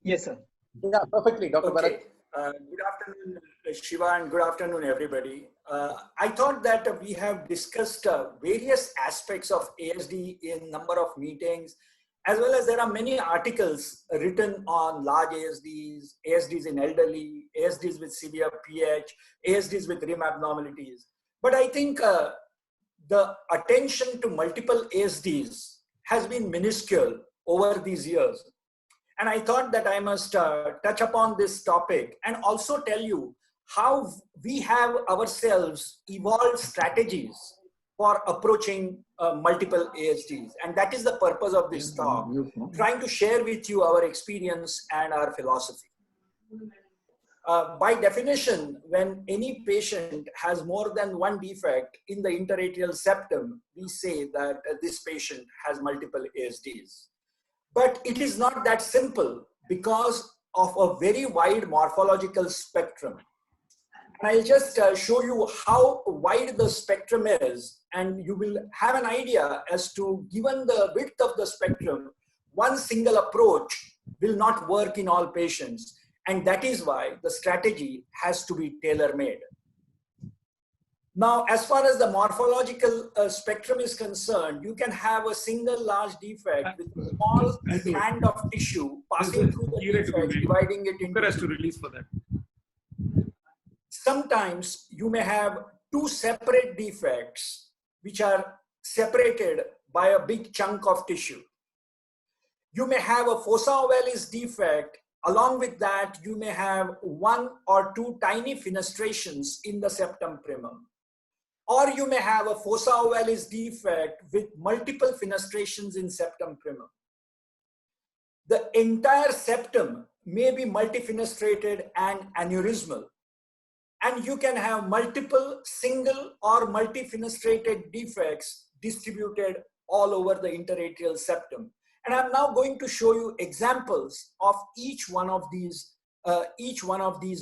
Yes, sir.
Yeah, perfectly, Dr.
Okay.
Bharat.
Good afternoon, Shiva, and good afternoon, everybody. I thought that we have discussed various aspects of ASD in number of meetings, as well as there are many articles written on large ASDs, ASDs in elderly, ASDs with severe PH, ASDs with rim abnormalities. But I think the attention to multiple ASDs has been minuscule over these years. And I thought that I must touch upon this topic and also tell you how we have ourselves evolved strategies for approaching multiple ASDs. And that is the purpose of this talk, trying to share with you our experience and our philosophy. By definition, when any patient has more than one defect in the interatrial septum, we say that this patient has multiple ASDs. But it is not that simple because of a very wide morphological spectrum. And I'll just show you how wide the spectrum is, and you will have an idea as to, given the width of the spectrum, one single approach will not work in all patients. And that is why the strategy has to be tailor-made. Now, as far as the morphological spectrum is concerned, you can have a single large defect with a small strand of tissue passing through the defect, dividing it into
release for that.
Sometimes you may have two separate defects which are separated by a big chunk of tissue. You may have a fossa ovalis defect. Along with that, you may have one or two tiny fenestrations in the septum primum. Or you may have a fossa ovalis defect with multiple fenestrations in septum primum. The entire septum may be multifenestrated and aneurysmal. And you can have multiple single or multifenestrated defects distributed all over the interatrial septum. And I'm now going to show you examples of each one of these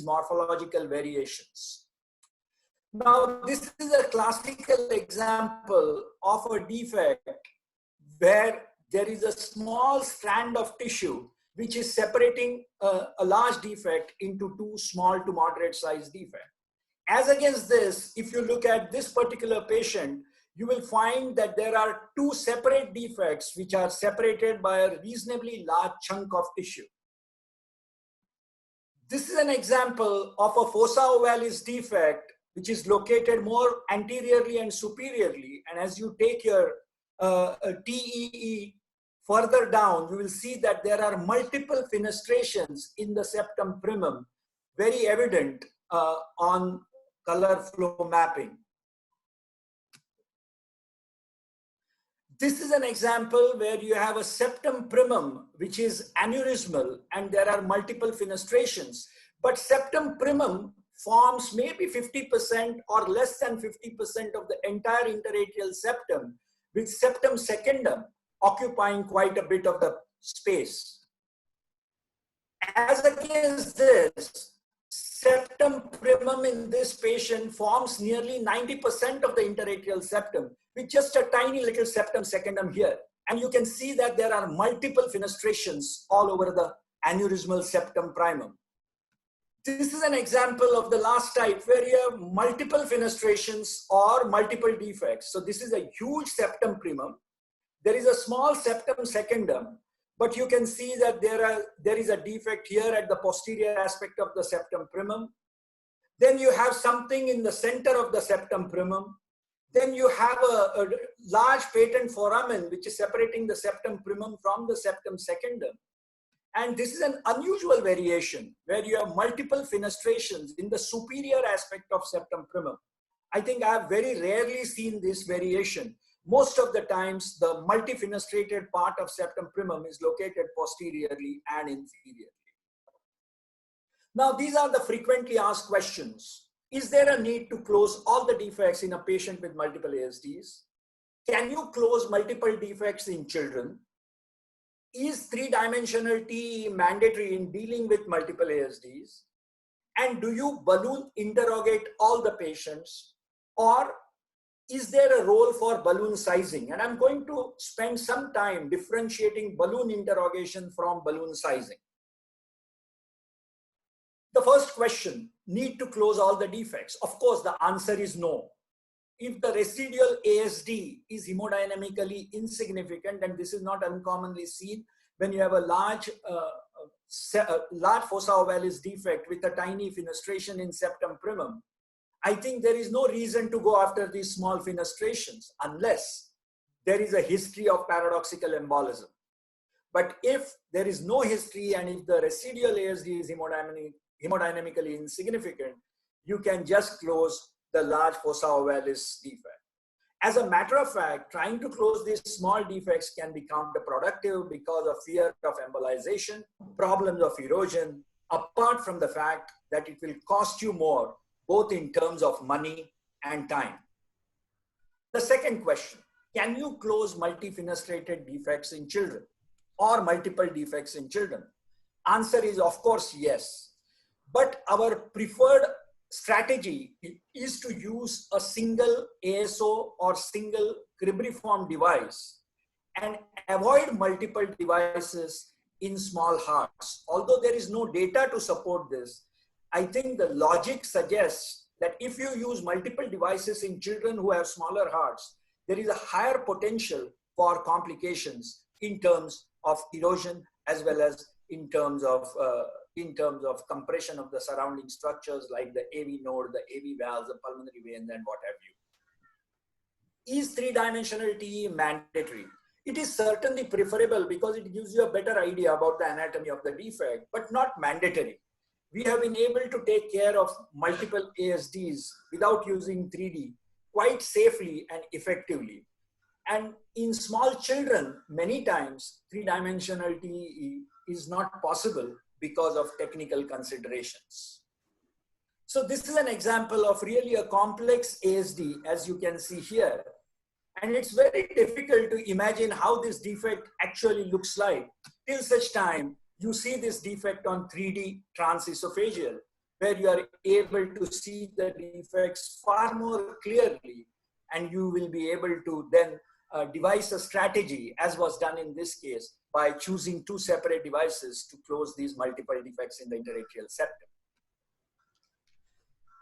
morphological variations. Now, this is a classical example of a defect where there is a small strand of tissue which is separating a large defect into two small to moderate sized defects. As against this, if you look at this particular patient, you will find that there are two separate defects which are separated by a reasonably large chunk of tissue. This is an example of a fossa ovalis defect which is located more anteriorly and superiorly. And as you take your TEE further down, you will see that there are multiple fenestrations in the septum primum, very evident on color flow mapping. This is an example where you have a septum primum which is aneurysmal and there are multiple fenestrations, but septum primum forms maybe 50% or less than 50% of the entire interatrial septum, with septum secundum occupying quite a bit of the space. As against this, septum primum in this patient forms nearly 90% of the interatrial septum, with just a tiny little septum secundum here. And you can see that there are multiple fenestrations all over the aneurysmal septum primum. This is an example of the last type where you have multiple fenestrations or multiple defects. So this is a huge septum primum. There is a small septum secundum, but you can see that there is a defect here at the posterior aspect of the septum primum. Then you have something in the center of the septum primum. Then you have a large patent foramen which is separating the septum primum from the septum secundum. And this is an unusual variation where you have multiple fenestrations in the superior aspect of septum primum. I think I have very rarely seen this variation. Most of the times, the multifenestrated part of septum primum is located posteriorly and inferiorly. Now, these are the frequently asked questions. Is there a need to close all the defects in a patient with multiple ASDs? Can you close multiple defects in children? Is three-dimensional TEE mandatory in dealing with multiple ASDs? And do you balloon interrogate all the patients? Or is there a role for balloon sizing? And I'm going to spend some time differentiating balloon interrogation from balloon sizing. The first question, need to close all the defects? Of course, the answer is no. If the residual ASD is hemodynamically insignificant, and this is not uncommonly seen when you have a large fossa ovalis defect with a tiny fenestration in septum primum, I think there is no reason to go after these small fenestrations unless there is a history of paradoxical embolism. But if there is no history and if the residual ASD is hemodynamically insignificant, you can just close the large fossa ovalis defect. As a matter of fact, trying to close these small defects can be counterproductive because of fear of embolization, problems of erosion, apart from the fact that it will cost you more, both in terms of money and time. The second question, can you close multifenestrated defects in children or multiple defects in children? Answer is of course yes. But our preferred strategy is to use a single ASO or single cribriform device and avoid multiple devices in small hearts. Although there is no data to support this, I think the logic suggests that if you use multiple devices in children who have smaller hearts, there is a higher potential for complications in terms of erosion as well as in terms of compression of the surrounding structures like the AV node, the AV valves, the pulmonary veins, and what have you. Is three-dimensional TE mandatory? It is certainly preferable because it gives you a better idea about the anatomy of the defect, but not mandatory. We have been able to take care of multiple ASDs without using 3D quite safely and effectively. And in small children, many times three-dimensional TE is not possible because of technical considerations. So this is an example of really a complex ASD, as you can see here. And it's very difficult to imagine how this defect actually looks like till such time you see this defect on 3D transesophageal, where you are able to see the defects far more clearly, and you will be able to then devise a strategy, as was done in this case, by choosing two separate devices to close these multiple defects in the interatrial septum.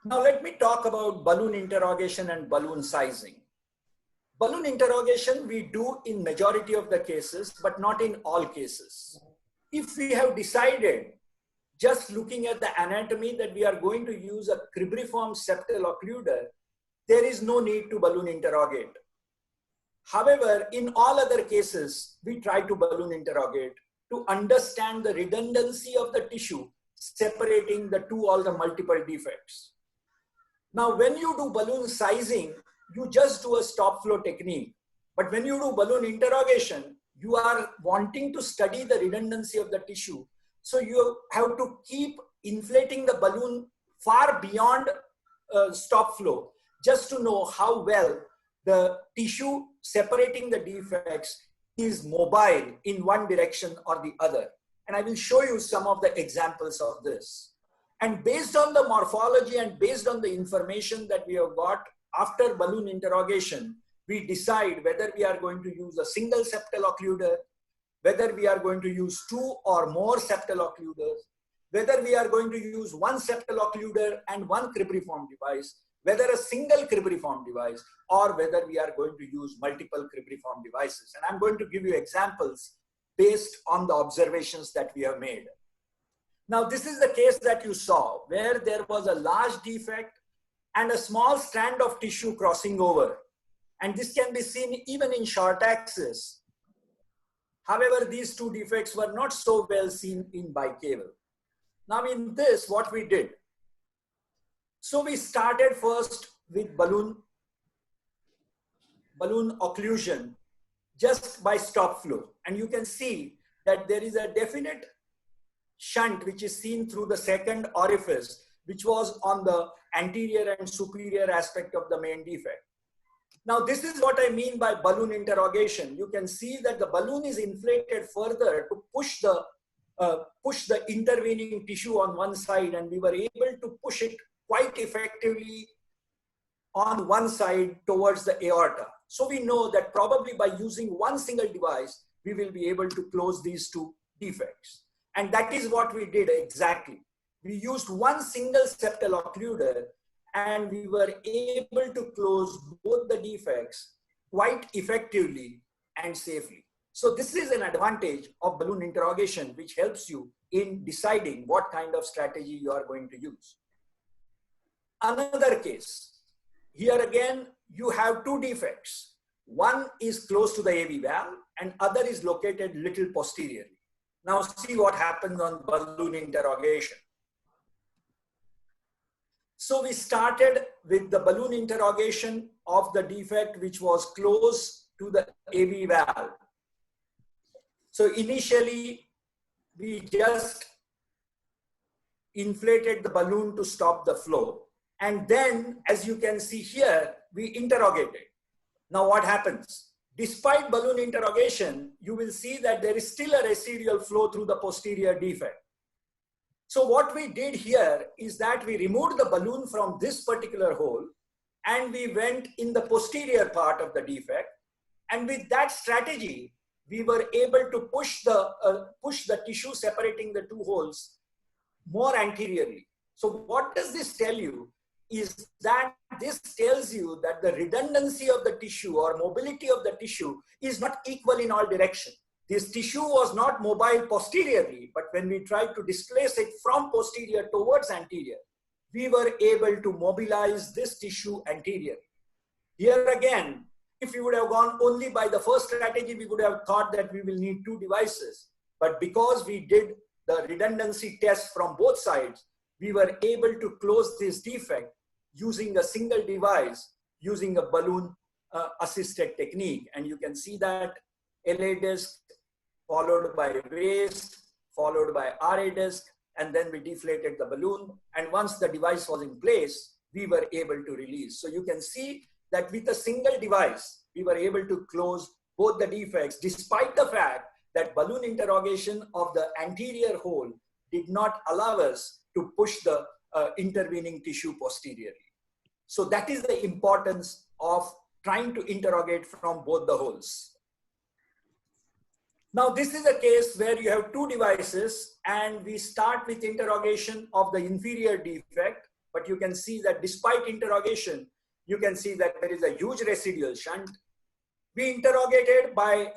Now let me talk about balloon interrogation and balloon sizing. Balloon interrogation we do in majority of the cases, but not in all cases. If we have decided, just looking at the anatomy, that we are going to use a cribriform septal occluder, there is no need to balloon interrogate. However, in all other cases, we try to balloon interrogate to understand the redundancy of the tissue separating the two or the multiple defects. Now, when you do balloon sizing, you just do a stop flow technique. But when you do balloon interrogation, you are wanting to study the redundancy of the tissue. So you have to keep inflating the balloon far beyond stop flow, just to know how well the tissue separating the defects is mobile in one direction or the other. And I will show you some of the examples of this. And based on the morphology and based on the information that we have got after balloon interrogation, we decide whether we are going to use a single septal occluder, whether we are going to use two or more septal occluders, whether we are going to use one septal occluder and one cribriform device, whether a single cribriform device, or whether we are going to use multiple cribriform devices. And I'm going to give you examples based on the observations that we have made. Now, this is the case that you saw, where there was a large defect and a small strand of tissue crossing over. And this can be seen even in short axis. However, these two defects were not so well seen in bicaval. Now in this, what we did. So we started first with balloon occlusion just by stop flow. And you can see that there is a definite shunt which is seen through the second orifice, which was on the anterior and superior aspect of the main defect. Now, this is what I mean by balloon interrogation. You can see that the balloon is inflated further to push the intervening tissue on one side, and we were able to push it quite effectively on one side towards the aorta. So we know that probably by using one single device, we will be able to close these two defects. And that is what we did exactly. We used one single septal occluder, and we were able to close both the defects quite effectively and safely. So this is an advantage of balloon interrogation, which helps you in deciding what kind of strategy you are going to use. Another case, here again, you have two defects. One is close to the AV valve and other is located little posteriorly. Now see what happens on balloon interrogation. So we started with the balloon interrogation of the defect which was close to the AV valve. So initially, we just inflated the balloon to stop the flow. And then, as you can see here, we interrogated. Now what happens? Despite balloon interrogation, you will see that there is still a residual flow through the posterior defect. So what we did here is that we removed the balloon from this particular hole and we went in the posterior part of the defect. And with that strategy, we were able to push the tissue separating the two holes more anteriorly. So what does this tell you? Is that this tells you that the redundancy of the tissue or mobility of the tissue is not equal in all directions. This tissue was not mobile posteriorly, but when we tried to displace it from posterior towards anterior, we were able to mobilize this tissue anterior. Here again, if we would have gone only by the first strategy, we would have thought that we will need two devices. But because we did the redundancy test from both sides, we were able to close this defect using a single device, using a balloon assisted technique. And you can see that LA disc followed by waist, followed by RA disc, and then we deflated the balloon. And once the device was in place, we were able to release. So you can see that with a single device, we were able to close both the defects, despite the fact that balloon interrogation of the anterior hole did not allow us to push the intervening tissue posteriorly. So that is the importance of trying to interrogate from both the holes. Now, this is a case where you have two devices and we start with interrogation of the inferior defect, but you can see that despite interrogation, you can see that there is a huge residual shunt. We interrogated by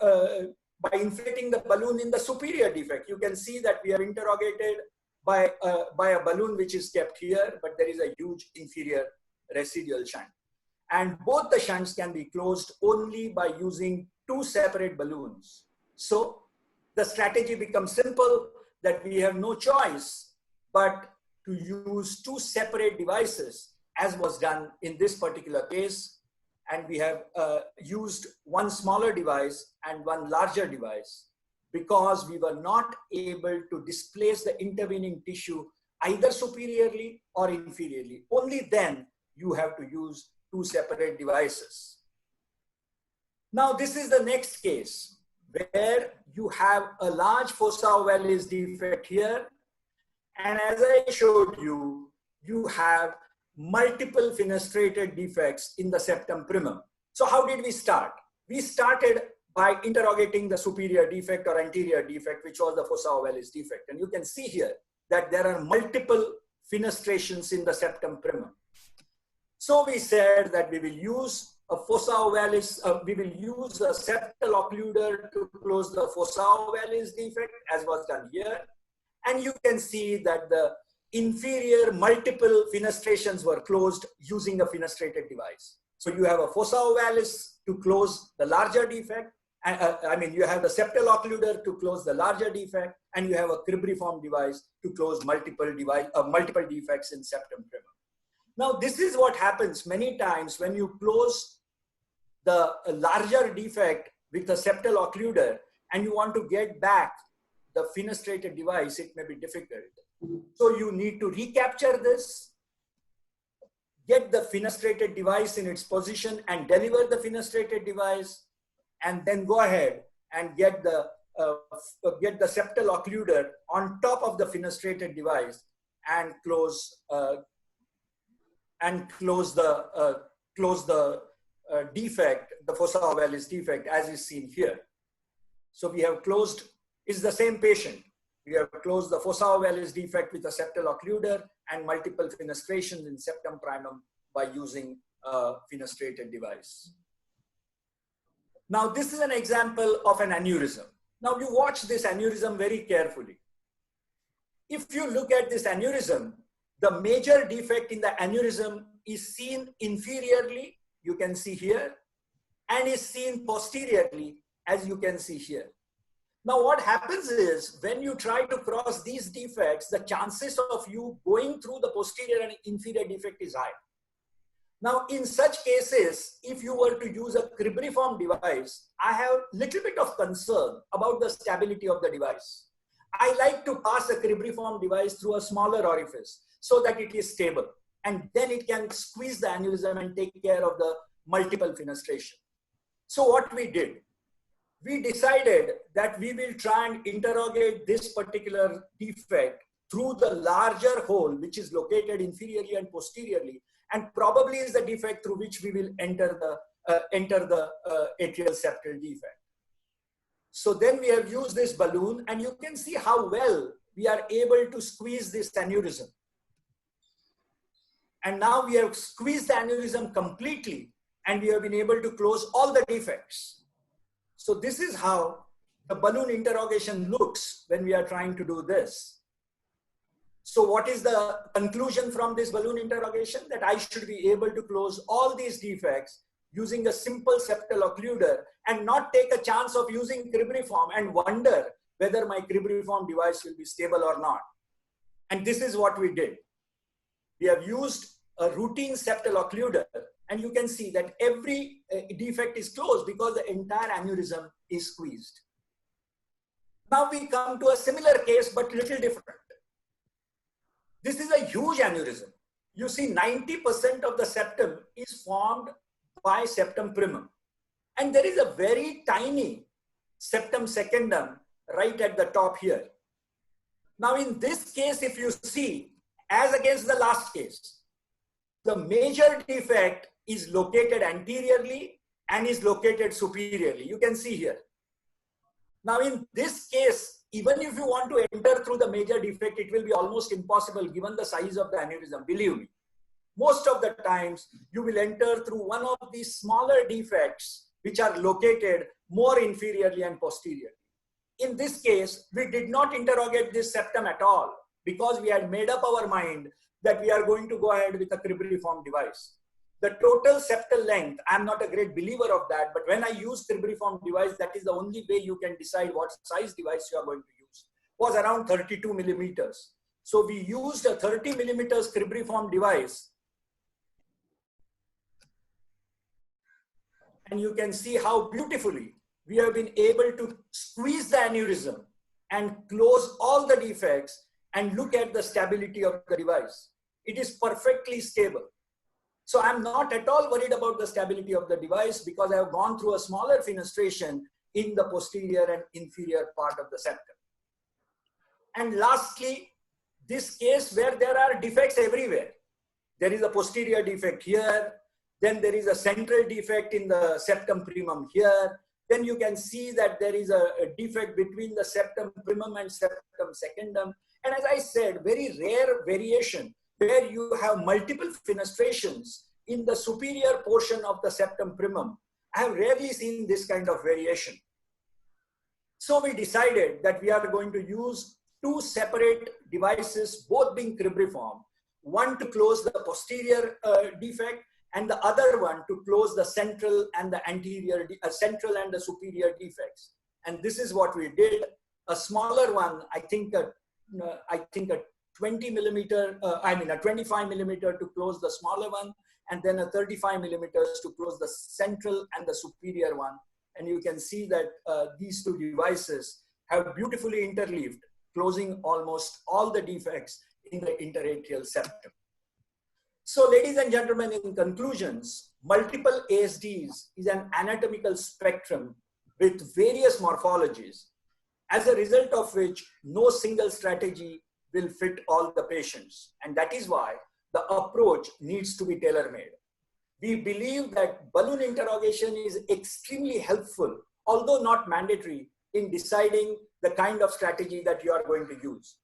inflating the balloon in the superior defect. You can see that we are interrogated by a balloon which is kept here, but there is a huge inferior residual shunt. And both the shunts can be closed only by using two separate balloons. So the strategy becomes simple, that we have no choice but to use two separate devices, as was done in this particular case. And we have used one smaller device and one larger device because we were not able to displace the intervening tissue either superiorly or inferiorly. Only then you have to use two separate devices. Now, this is the next case where you have a large fossa ovalis defect here. And as I showed you, you have multiple fenestrated defects in the septum primum. So how did we start? We started by interrogating the superior defect or anterior defect, which was the fossa ovalis defect. And you can see here that there are multiple fenestrations in the septum primum. So we said that we will use a fossa ovalis, we will use a septal occluder to close the fossa ovalis defect, as was done here. And you can see that the inferior multiple fenestrations were closed using a fenestrated device. So you have a fossa ovalis to close the larger defect. You have the septal occluder to close the larger defect, and you have a cribriform device to close multiple defects in septum primum. Now, this is what happens many times when you close the larger defect with a septal occluder and you want to get back the fenestrated device, it may be difficult. So you need to recapture this, get the fenestrated device in its position and deliver the fenestrated device, and then go ahead and get the septal occluder on top of the fenestrated device and close the defect, the fossa ovalis defect, as is seen here. So we have closed, it's the same patient. We have closed the fossa ovalis defect with a septal occluder and multiple fenestrations in septum primum by using a fenestrated device. Now, this is an example of an aneurysm. Now, you watch this aneurysm very carefully. If you look at this aneurysm, the major defect in the aneurysm is seen inferiorly, you can see here, and is seen posteriorly, as you can see here. Now, what happens is when you try to cross these defects, the chances of you going through the posterior and inferior defect is high. Now, in such cases, if you were to use a cribriform device, I have a little bit of concern about the stability of the device. I like to pass a cribriform device through a smaller orifice so that it is stable, and then it can squeeze the aneurysm and take care of the multiple fenestration. So what we did, we decided that we will try and interrogate this particular defect through the larger hole, which is located inferiorly and posteriorly, and probably is the defect through which we will enter the atrial septal defect. So then we have used this balloon, and you can see how well we are able to squeeze this aneurysm. And now we have squeezed the aneurysm completely, and we have been able to close all the defects. So this is how the balloon interrogation looks when we are trying to do this. So what is the conclusion from this balloon interrogation? That I should be able to close all these defects using a simple septal occluder and not take a chance of using cribriform and wonder whether my cribriform device will be stable or not. And this is what we did. We have used a routine septal occluder, and you can see that every defect is closed because the entire aneurysm is squeezed. Now we come to a similar case, but little different. This is a huge aneurysm. You see 90% of the septum is formed by septum primum. And there is a very tiny septum secundum right at the top here. Now in this case, if you see, as against the last case, the major defect is located anteriorly and is located superiorly. You can see here. Now in this case, even if you want to enter through the major defect, it will be almost impossible given the size of the aneurysm, believe me. Most of the times, you will enter through one of these smaller defects which are located more inferiorly and posteriorly. In this case, we did not interrogate this septum at all because we had made up our mind that we are going to go ahead with a cribriform device. The total septal length, I'm not a great believer of that, but when I use cribriform device, that is the only way you can decide what size device you are going to use, was around 32 millimeters. So we used a 30 millimeters cribriform device. And you can see how beautifully we have been able to squeeze the aneurysm and close all the defects and look at the stability of the device. It is perfectly stable. So I'm not at all worried about the stability of the device because I have gone through a smaller fenestration in the posterior and inferior part of the septum. And lastly, this case where there are defects everywhere. There is a posterior defect here. Then there is a central defect in the septum primum here. Then you can see that there is a defect between the septum primum and septum secundum. And as I said, very rare variation where you have multiple fenestrations in the superior portion of the septum primum. I have rarely seen this kind of variation. So we decided that we are going to use two separate devices, both being cribriform, one to close the posterior defect and the other one to close the central and the anterior, central and the superior defects. And this is what we did. A smaller one, I think a 20 millimeter, a 25 millimeter to close the smaller one, and then a 35 millimeters to close the central and the superior one. And you can see that these two devices have beautifully interleaved, closing almost all the defects in the interatrial septum. So ladies and gentlemen, in conclusions, multiple ASDs is an anatomical spectrum with various morphologies, as a result of which no single strategy will fit all the patients. And that is why the approach needs to be tailor-made. We believe that balloon interrogation is extremely helpful, although not mandatory, in deciding the kind of strategy that you are going to use.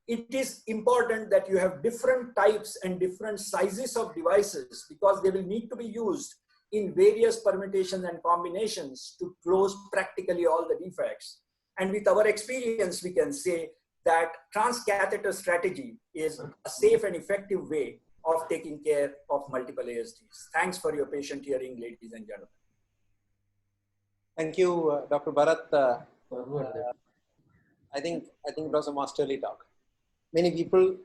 It is important that you have different types and different sizes of devices because they will need to be used in various permutations and combinations to close practically all the defects. And with our experience, we can say that transcatheter strategy is a safe and effective way of taking care of multiple ASDs. Thanks for your patient hearing, ladies and gentlemen.
Thank you, Dr. Bharat. I think it was a masterly talk. Many people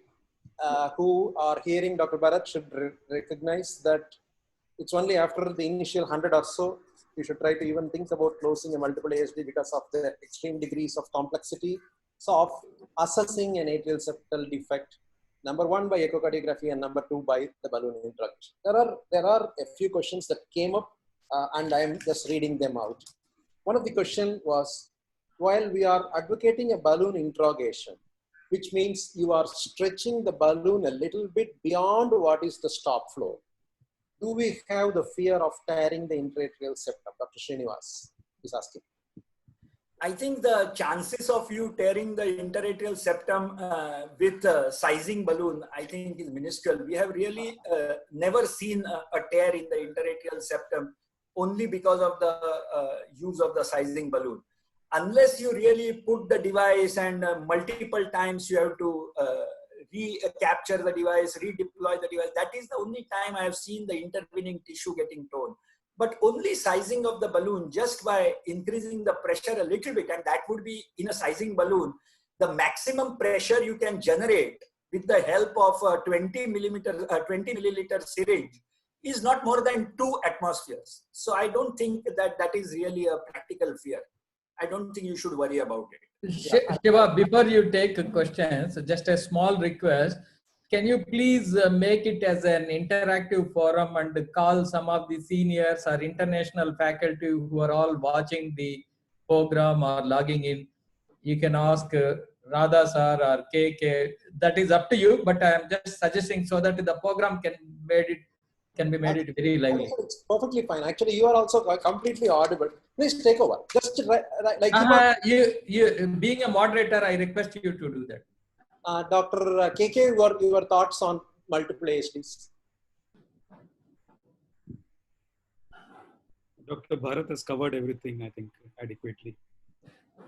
who are hearing Dr. Bharat should recognize that it's only after the initial 100 or so, you should try to even think about closing a multiple ASD because of the extreme degrees of complexity. So of assessing an atrial septal defect, number one by echocardiography and number two by the balloon interrogation. There are a few questions that came up and I am just reading them out. One of the questions was, while we are advocating a balloon interrogation, which means you are stretching the balloon a little bit beyond what is the stop floor, do we have the fear of tearing the intratrial septum? Dr. Srinivas is asking.
I think the chances of you tearing the interatrial septum with a sizing balloon, I think is minuscule. We have really never seen a tear in the interatrial septum only because of the use of the sizing balloon. Unless you really put the device and multiple times you have to recapture the device, redeploy the device. That is the only time I have seen the intervening tissue getting torn. But only sizing of the balloon just by increasing the pressure a little bit, and that would be in a sizing balloon, the maximum pressure you can generate with the help of a 20 milliliter syringe is not more than 2 atmospheres. So I don't think that that is really a practical fear. I don't think you should worry about it.
Shiva, before you take questions, just a small request. Can you please make it as an interactive forum and call some of the seniors or international faculty who are all watching the program or logging in? You can ask Radha sir or KK. That is up to you, but I am just suggesting so that the program can be made very lively.
It's perfectly fine. Actually, you are also completely audible. Please take over. Just like
you being a moderator, I request you to do that.
Dr. KK, your thoughts on multiple ASDs?
Dr. Bharat has covered everything, I think, adequately.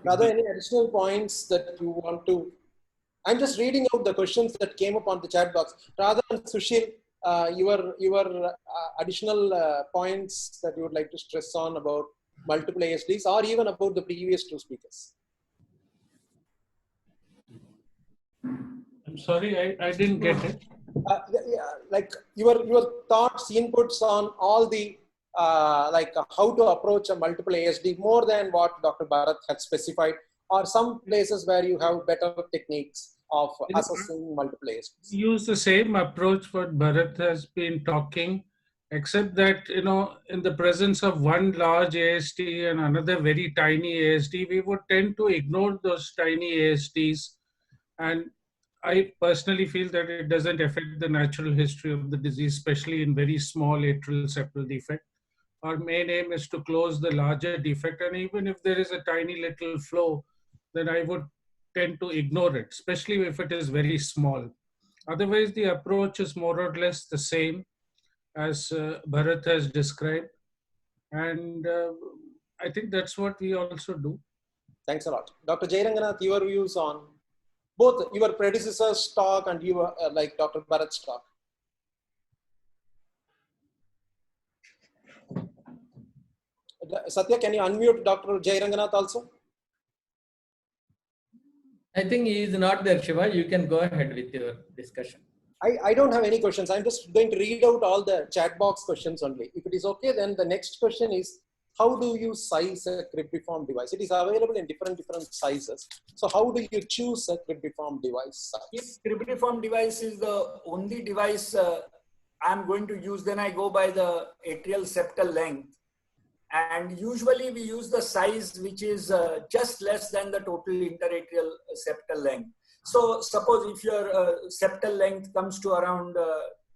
Are there any additional points that you want to? I'm just reading out the questions that came up on the chat box. Rather than Sushil, your additional points that you would like to stress on about multiple ASDs or even about the previous two speakers.
I'm sorry, I didn't get it.
Like your thoughts, inputs on all the like how to approach a multiple ASD more than what Dr. Bharat had specified, or some places where you have better techniques of assessing multiple ASDs.
Use the same approach what Bharat has been talking, except that, you know, in the presence of one large ASD and another very tiny ASD, we would tend to ignore those tiny ASDs. And I personally feel that it doesn't affect the natural history of the disease, especially in very small atrial septal defect. Our main aim is to close the larger defect, and even if there is a tiny little flow, then I would tend to ignore it, especially if it is very small. Otherwise, the approach is more or less the same as Bharat has described. And I think that's what we also do.
Thanks a lot. Dr. Jairanganath, your views on both your predecessor's talk and your like Dr. Bharat's talk. Satya, can you unmute Dr. Jairanganath also?
I think he is not there, Shiva. You can go ahead with your discussion.
I don't have any questions. I'm just going to read out all the chat box questions only. If it is okay, then the next question is, how do you size a cribriform device? It is available in different sizes. So how do you choose a cribriform device size?
If cribriform device is the only device I'm going to use, then I go by the atrial septal length. And usually we use the size which is just less than the total interatrial septal length. So suppose if your septal length comes to around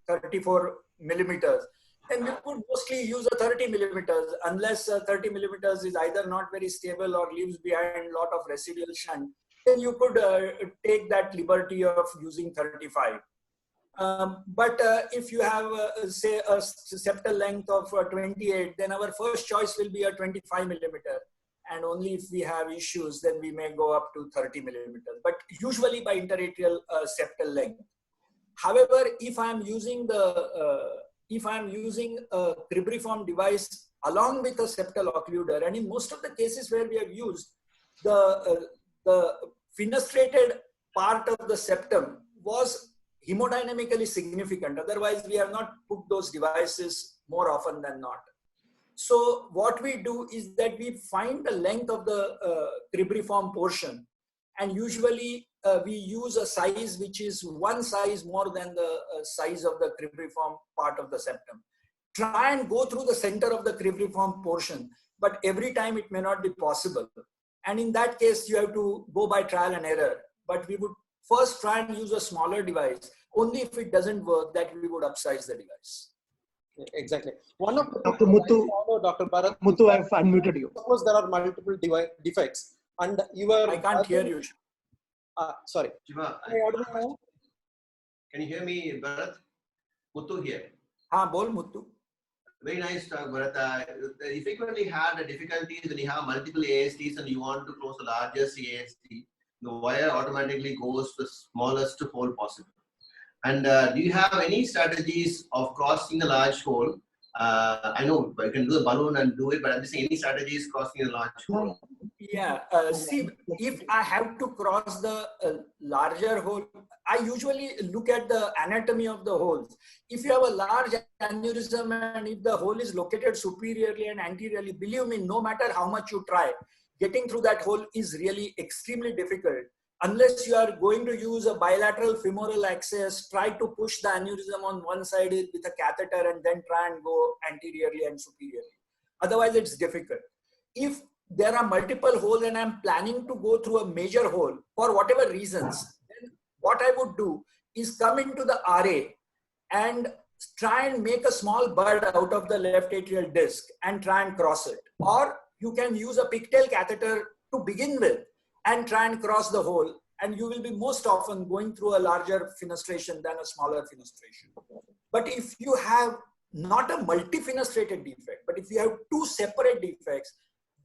34 millimeters, then you could mostly use a 30 millimeters, unless 30 millimeters is either not very stable or leaves behind a lot of residual shunt, then you could take that liberty of using 35. But if you have, say, a septal length of 28, then our first choice will be a 25 millimeter. And only if we have issues, then we may go up to 30 millimeters, but usually by interatrial septal length. However, if I'm using a cribriform device along with a septal occluder, and in most of the cases where we have used, the fenestrated part of the septum was hemodynamically significant. Otherwise, we have not put those devices more often than not. So what we do is that we find the length of the cribriform portion, and usually we use a size which is one size more than the size of the cribriform part of the septum. Try and go through the center of the cribriform portion, but every time it may not be possible. And in that case, you have to go by trial and error. But we would first try and use a smaller device. Only if it doesn't work, that we would upsize the device.
Exactly. One of the
Dr. Muthu,
Dr. Bharat,
Muthu, I've unmuted you.
suppose there are multiple defects. And your
I can't hear you.
sorry.
Shiva,
Am I audible now?
can you hear me, Bharat? Muthu here.
Haan, bol Muthu.
Very nice talk, Bharat. You frequently have the difficulties when you have multiple ASTs and you want to close the largest AST. The wire automatically goes to the smallest hole possible. And do you have any strategies of crossing a large hole? I know you can do a balloon and do it, but I'm just saying any strategies crossing a large hole.
Yeah, see, if I have to cross the larger hole, I usually look at the anatomy of the holes. If you have a large aneurysm and if the hole is located superiorly and anteriorly, believe me, no matter how much you try, getting through that hole is really extremely difficult. Unless you are going to use a bilateral femoral access, try to push the aneurysm on one side with a catheter and then try and go anteriorly and superiorly. Otherwise, it's difficult. If there are multiple holes and I'm planning to go through a major hole for whatever reasons, then what I would do is come into the RA and try and make a small bud out of the left atrial disc and try and cross it. Or you can use a pigtail catheter to begin with and try and cross the hole, and you will be most often going through a larger fenestration than a smaller fenestration. But if you have not a multi-fenestrated defect, but if you have two separate defects,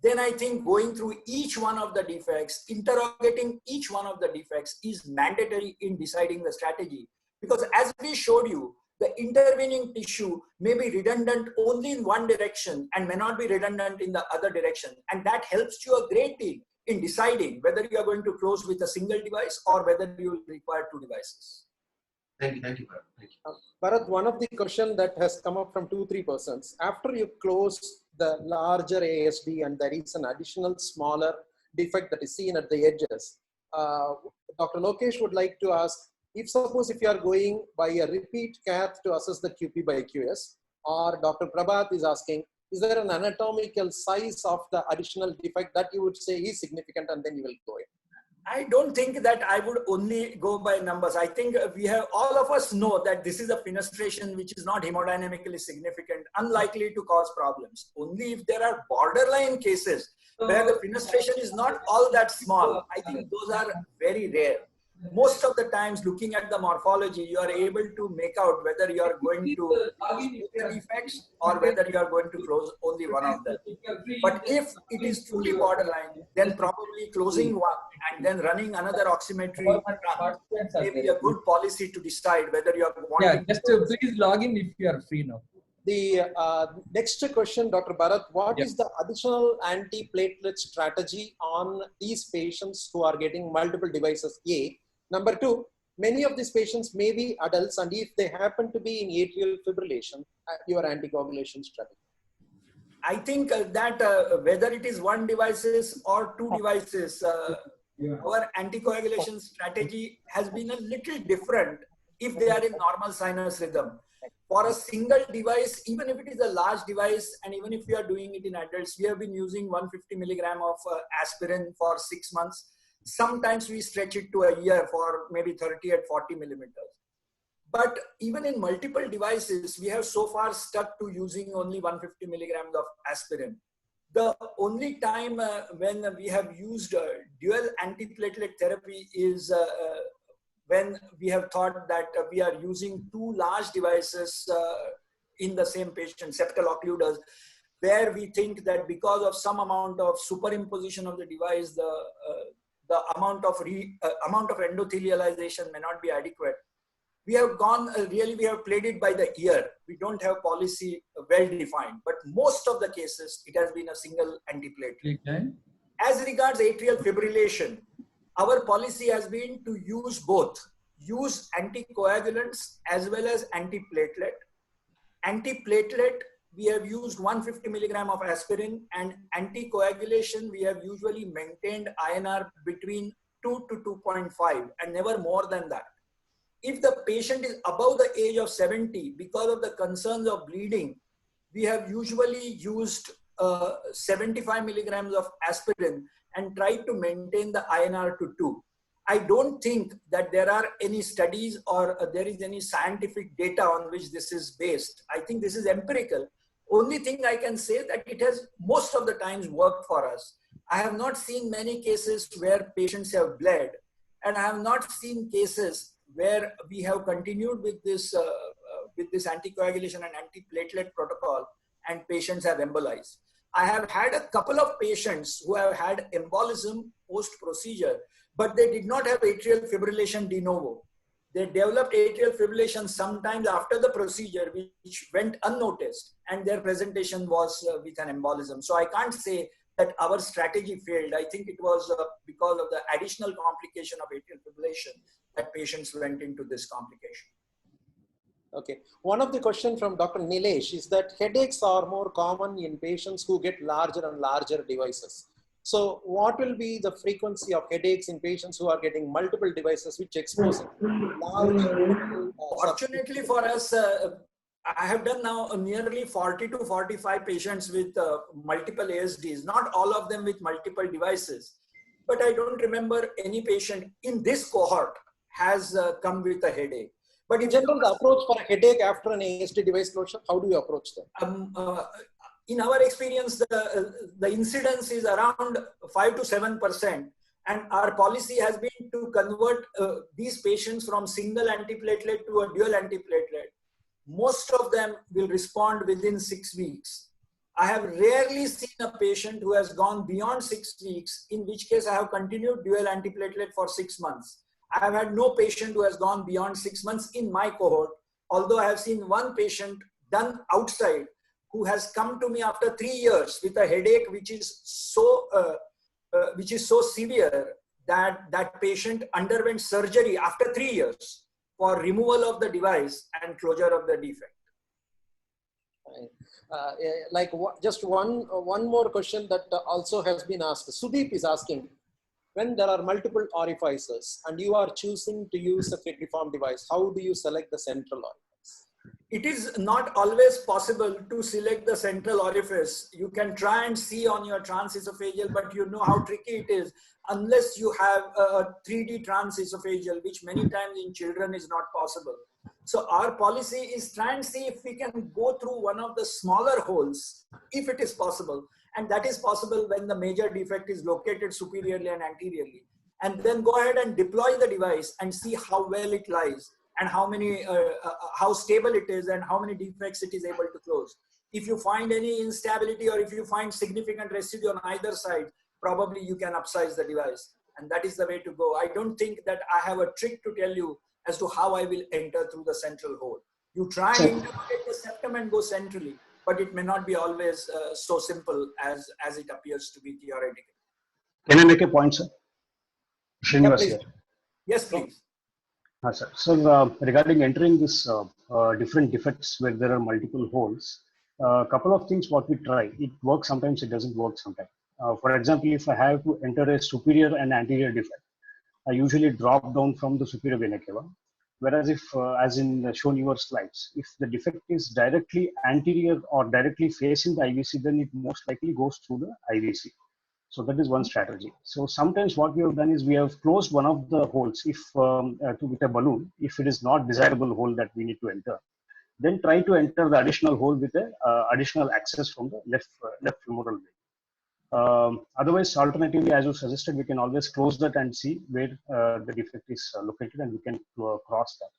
then I think going through each one of the defects, interrogating each one of the defects is mandatory in deciding the strategy. Because as we showed you, the intervening tissue may be redundant only in one direction and may not be redundant in the other direction. And that helps you a great deal in deciding whether you are going to close with a single device or whether you will require two devices.
Thank you, Bharat. Thank you.
Bharat, one of the questions that has come up from 2-3 persons, after you close the larger ASD and there is an additional smaller defect that is seen at the edges, Dr. Lokesh would like to ask, if you are going by a repeat cath to assess the QP by QS, or Dr. Prabhat is asking, is there an anatomical size of the additional defect that you would say is significant, and then you will go in?
I don't think that I would only go by numbers. I think we have, all of us know that this is a fenestration which is not hemodynamically significant, unlikely to cause problems. Only if there are borderline cases where the fenestration is not all that small, I think those are very rare. Most of the times, looking at the morphology, you are able to make out whether you are going to close the defects or whether you are going to close only one of them. But if it is truly borderline, then probably closing one and then running another oximetry may be a good policy to decide whether you are wanting.
Yeah, just please log in if you are free now.
The next question, Dr. Bharat, what is the additional antiplatelet strategy on these patients who are getting multiple devices? A. Number two, many of these patients may be adults, and if they happen to be in atrial fibrillation, your anticoagulation strategy.
I think that whether it is one devices or two devices, our anticoagulation strategy has been a little different if they are in normal sinus rhythm. For a single device, even if it is a large device, and even if we are doing it in adults, we have been using 150 milligram of aspirin for 6 months. Sometimes we stretch it to a year for maybe 30 at 40 millimeters. But even in multiple devices, we have so far stuck to using only 150 milligrams of aspirin. The only time when we have used dual antiplatelet therapy is when we have thought that we are using two large devices in the same patient, septal occluders, where we think that because of some amount of superimposition of the device, the amount of endothelialization may not be adequate. We have gone, we have played it by the ear. We don't have policy well defined, but most of the cases, it has been a single antiplatelet.
Okay.
As regards atrial fibrillation, our policy has been to use both. Use anticoagulants as well as antiplatelet. Antiplatelet, we have used 150 milligram of aspirin, and anticoagulation, we have usually maintained INR between 2 to 2.5 and never more than that. If the patient is above the age of 70, because of the concerns of bleeding, we have usually used 75 milligrams of aspirin and tried to maintain the INR to 2. I don't think that there are any studies or there is any scientific data on which this is based. I think this is empirical. Only thing I can say that it has most of the times worked for us. I have not seen many cases where patients have bled, and I have not seen cases where we have continued with this anticoagulation and antiplatelet protocol and patients have embolized. I have had a couple of patients who have had embolism post-procedure, but they did not have atrial fibrillation de novo. They developed atrial fibrillation sometimes after the procedure, which went unnoticed, and their presentation was with an embolism. So I can't say that our strategy failed. I think it was because of the additional complication of atrial fibrillation that patients went into this complication.
Okay. One of the questions from Dr. Nilesh is that headaches are more common in patients who get larger and larger devices. So what will be the frequency of headaches in patients who are getting multiple devices which expose large?
Fortunately for us, I have done now nearly 40 to 45 patients with multiple ASDs, not all of them with multiple devices, but I don't remember any patient in this cohort has come with a headache. But
in general, the approach for a headache after an ASD device closure, how do you approach them?
In our experience, the incidence is around 5 to 7%. And our policy has been to convert these patients from single antiplatelet to a dual antiplatelet. Most of them will respond within 6 weeks. I have rarely seen a patient who has gone beyond 6 weeks, in which case I have continued dual antiplatelet for 6 months. I have had no patient who has gone beyond 6 months in my cohort, although I have seen one patient done outside who has come to me after 3 years with a headache which is so severe that that patient underwent surgery after 3 years for removal of the device and closure of the defect.
Just one more question that also has been asked. Sudeep is asking, when there are multiple orifices and you are choosing to use a FIT-reform device, how do you select the central orifice?
It is not always possible to select the central orifice. You can try and see on your transesophageal, but you know how tricky it is unless you have a 3D transesophageal, which many times in children is not possible. So our policy is try and see if we can go through one of the smaller holes, if it is possible. And that is possible when the major defect is located superiorly and anteriorly. And then go ahead and deploy the device and see how well it lies and how stable it is and how many defects it is able to close. If you find any instability or if you find significant residue on either side, probably you can upsize the device. And that is the way to go. I don't think that I have a trick to tell you as to how I will enter through the central hole. You try and interrogate the septum and go centrally, but it may not be always so simple as it appears to be theoretically.
Can I make a point, sir? Srinivas here.
Yes, please.
Sir. So regarding entering this different defects where there are multiple holes, a couple of things what we try. It works sometimes, it doesn't work sometimes. For example, if I have to enter a superior and anterior defect, I usually drop down from the superior vena cava. Whereas if, as in shown your slides, if the defect is directly anterior or directly facing the IVC, then it most likely goes through the IVC. So that is one strategy. So sometimes what we have done is we have closed one of the holes if with a balloon, if it is not desirable hole that we need to enter, then try to enter the additional hole with a additional access from the left femoral vein. Otherwise, alternatively, as you suggested, we can always close that and see where the defect is located, and we can cross that.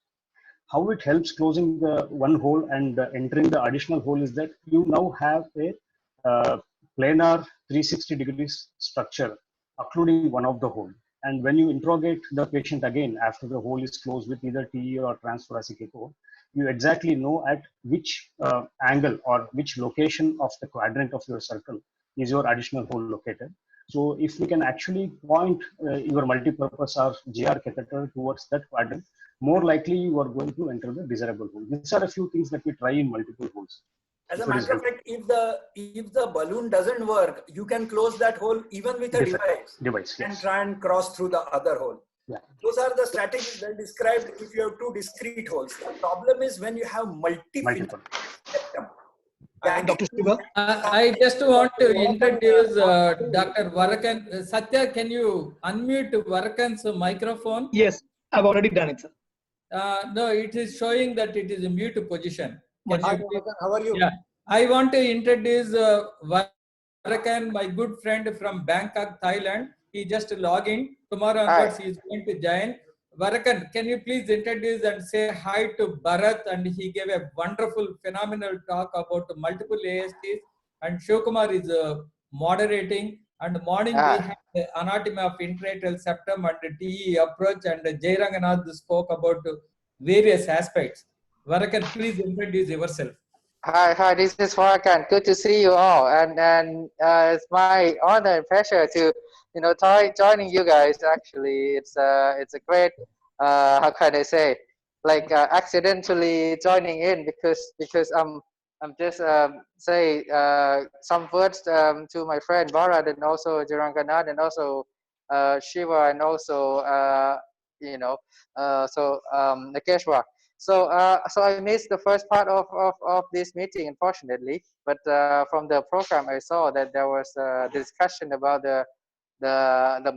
How it helps closing the one hole and entering the additional hole is that you now have a planar 360 degrees structure occluding one of the hole. And when you interrogate the patient again after the hole is closed with either TE or transthoracic echo, you exactly know at which angle or which location of the quadrant of your circle is your additional hole located. So if we can actually point your multipurpose or GR catheter towards that quadrant, more likely you are going to enter the desirable hole. These are a few things that we try in multiple holes.
As a matter of fact, if the balloon doesn't work, you can close that hole even with a device and try and cross through the other hole.
Yeah.
Those are the strategies that described if you have two discrete holes. The problem is when you have multiple.
Dr. Shiva?
I just want to introduce Dr. Varakan. Satya, can you unmute Varakan's microphone?
Yes, I've already done it, sir.
No, it is showing that it is a mute position.
How are you?
Yeah, I want to introduce Varakan, my good friend from Bangkok, Thailand. He just log in. Tomorrow
Hi.
onwards, he is going to join. Varakan, can you please introduce and say hi to Bharat? And he gave a wonderful, phenomenal talk about multiple ASTs. And Shivkumar is moderating. And morning we had the anatomy of intratracheal septum and the TE approach. And Jai Ranganath spoke about various aspects. Varakan, please introduce yourself.
Hi, this is Varakan. Good to see you all, and it's my honor and pleasure to, joining you guys. Actually, it's a great, how can I say, like accidentally joining in because I'm just say some words to my friend Bharat and also Jiranganath and also Shiva and also Nakeshwar. So I missed the first part of this meeting, unfortunately. But from the program, I saw that there was a discussion about the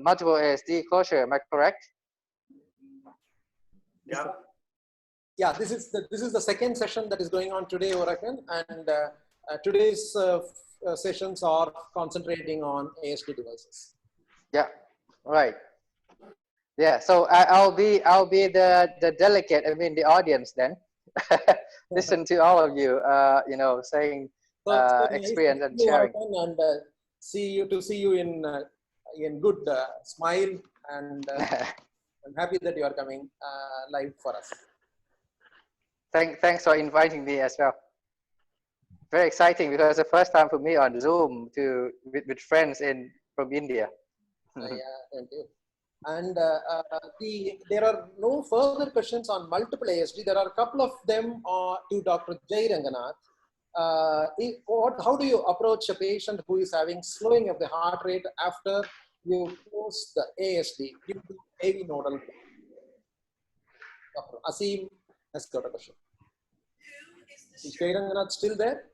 multiple ASD closure. Am I correct?
Yeah.
Yeah, this is the second session that is going on today, Varakan, and today's sessions are concentrating on ASD devices.
Yeah, right. Yeah, so I'll be the delegate. I mean the audience then. Listen to all of you. Saying experience and sharing.
And see you in good smile, and I'm happy that you are coming live for us.
Thanks for inviting me as well. Very exciting because it's the first time for me on Zoom with friends from India.
Yeah, thank you. And there are no further questions on multiple ASD. There are a couple of them to Dr. Jai Ranganath. How do you approach a patient who is having slowing of the heart rate after you close the ASD due to AV nodal? Dr. Asim has got a question. Is Jai Ranganath still there?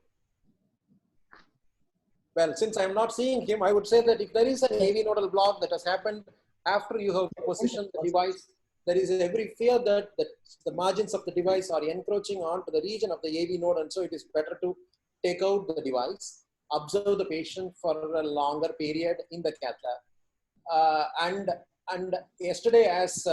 Well, since I'm not seeing him, I would say that if there is an AV nodal block that has happened after you have positioned the device, there is every fear that the margins of the device are encroaching onto the region of the AV node, and so it is better to take out the device, observe the patient for a longer period in the cath lab. And yesterday, as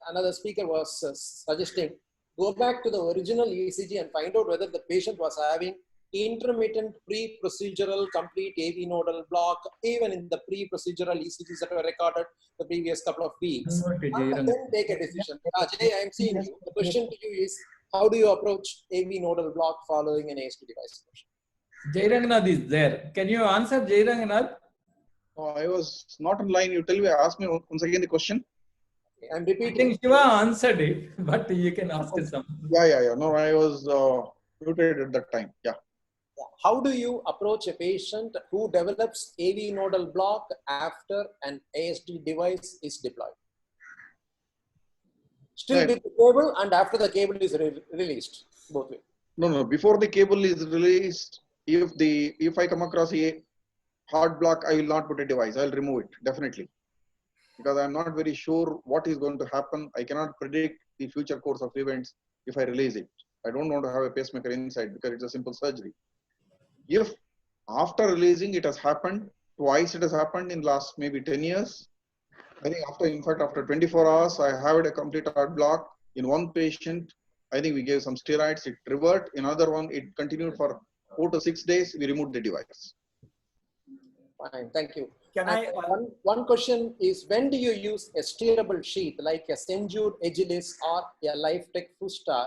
another speaker was suggesting, go back to the original ECG and find out whether the patient was having intermittent pre-procedural complete AV nodal block, even in the pre-procedural ECGs that were recorded the previous couple of weeks. And then take a decision. Jay, I'm seeing you. The question to you is, how do you approach AV nodal block following an ASD device?
Jai Ranganath is there. Can you answer, Jai Ranganath?
No, I was not online. You tell me, ask me once again the question.
I'm repeating.
I think Shiva answered it, but you can ask it some.
Yeah. No, I was muted at that time. Yeah.
How do you approach a patient who develops AV nodal block after an ASD device is deployed? Still with the cable and after the cable is released, both ways.
No. Before the cable is released, if I come across a hard block, I will not put a device. I will remove it definitely, because I'm not very sure what is going to happen. I cannot predict the future course of events if I release it. I don't want to have a pacemaker inside because it's a simple surgery. If after releasing it has happened, twice it has happened in last maybe 10 years. I think after 24 hours, I had a complete heart block in one patient. I think we gave some steroids, it reverted. In another one, it continued for 4 to 6 days. We removed the device.
Fine, thank you.
Can I?
One question is, when do you use a steerable sheath like a Senjur Agilis or a LifeTech Fustar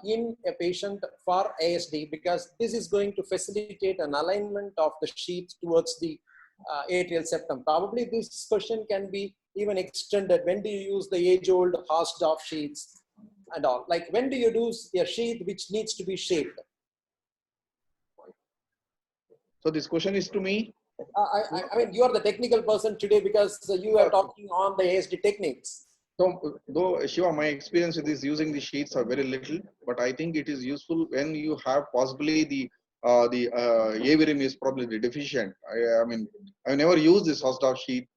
in a patient for ASD, because this is going to facilitate an alignment of the sheath towards the atrial septum. Probably this question can be even extended. When do you use the age-old Hausdorff sheaths and all? Like, when do you use a sheath which needs to be shaped?
So this question is to me.
I mean, you are the technical person today because you are talking on the ASD techniques.
So, though Shiva, my experience with this using the sheets are very little, but I think it is useful when you have possibly the AV rim is probably deficient. I mean, I've never used this Hausdorff sheet.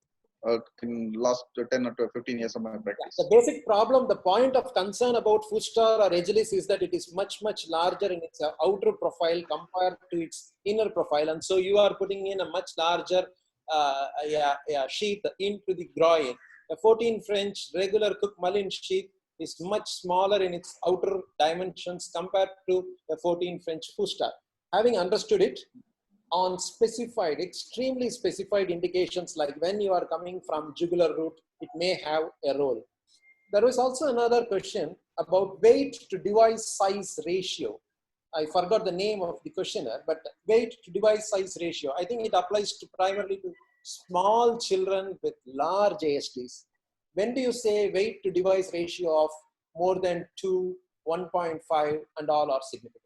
in last 10 or 15 years of my practice.
The basic problem, the point of concern about Fustar or Agilis is that it is much larger in its outer profile compared to its inner profile, and so you are putting in a much larger sheath into the groin. A 14 French regular Cook-Mullin sheath is much smaller in its outer dimensions compared to a 14 French Fustar. Having understood it, on specified, extremely specified indications like when you are coming from jugular root, it may have a role. There is also another question about weight to device size ratio. I forgot the name of the questionnaire, but weight to device size ratio, I think it applies to primarily to small children with large ASDs. When do you say weight to device ratio of more than 2, 1.5 and all are significant?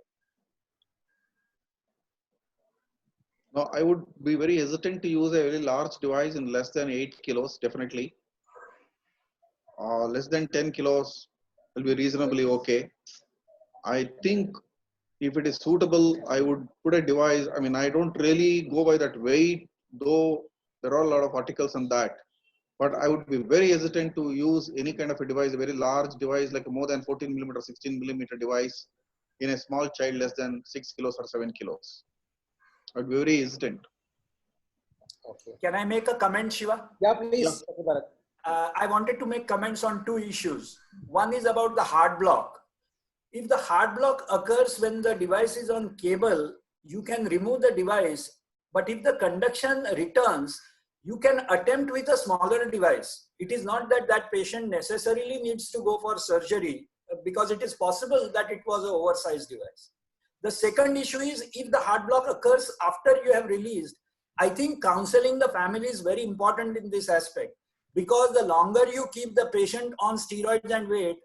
No, I would be very hesitant to use a very large device in less than 8 kilos, definitely. Less than 10 kilos will be reasonably okay. I think if it is suitable, I would put a device. I mean, I don't really go by that weight, though there are a lot of articles on that. But I would be very hesitant to use any kind of a device, a very large device like a more than 14 millimeter, 16 millimeter device in a small child less than 6 kilos or 7 kilos. I'd be very hesitant.
Okay. Can I make a comment, Shiva?
Yeah, please. Yeah.
I wanted to make comments on 2 issues. One is about the heart block. If the heart block occurs when the device is on cable, you can remove the device. But if the conduction returns, you can attempt with a smaller device. It is not that that patient necessarily needs to go for surgery, because it is possible that it was an oversized device. The second issue is if the heart block occurs after you have released, I think counseling the family is very important in this aspect, because the longer you keep the patient on steroids and wait,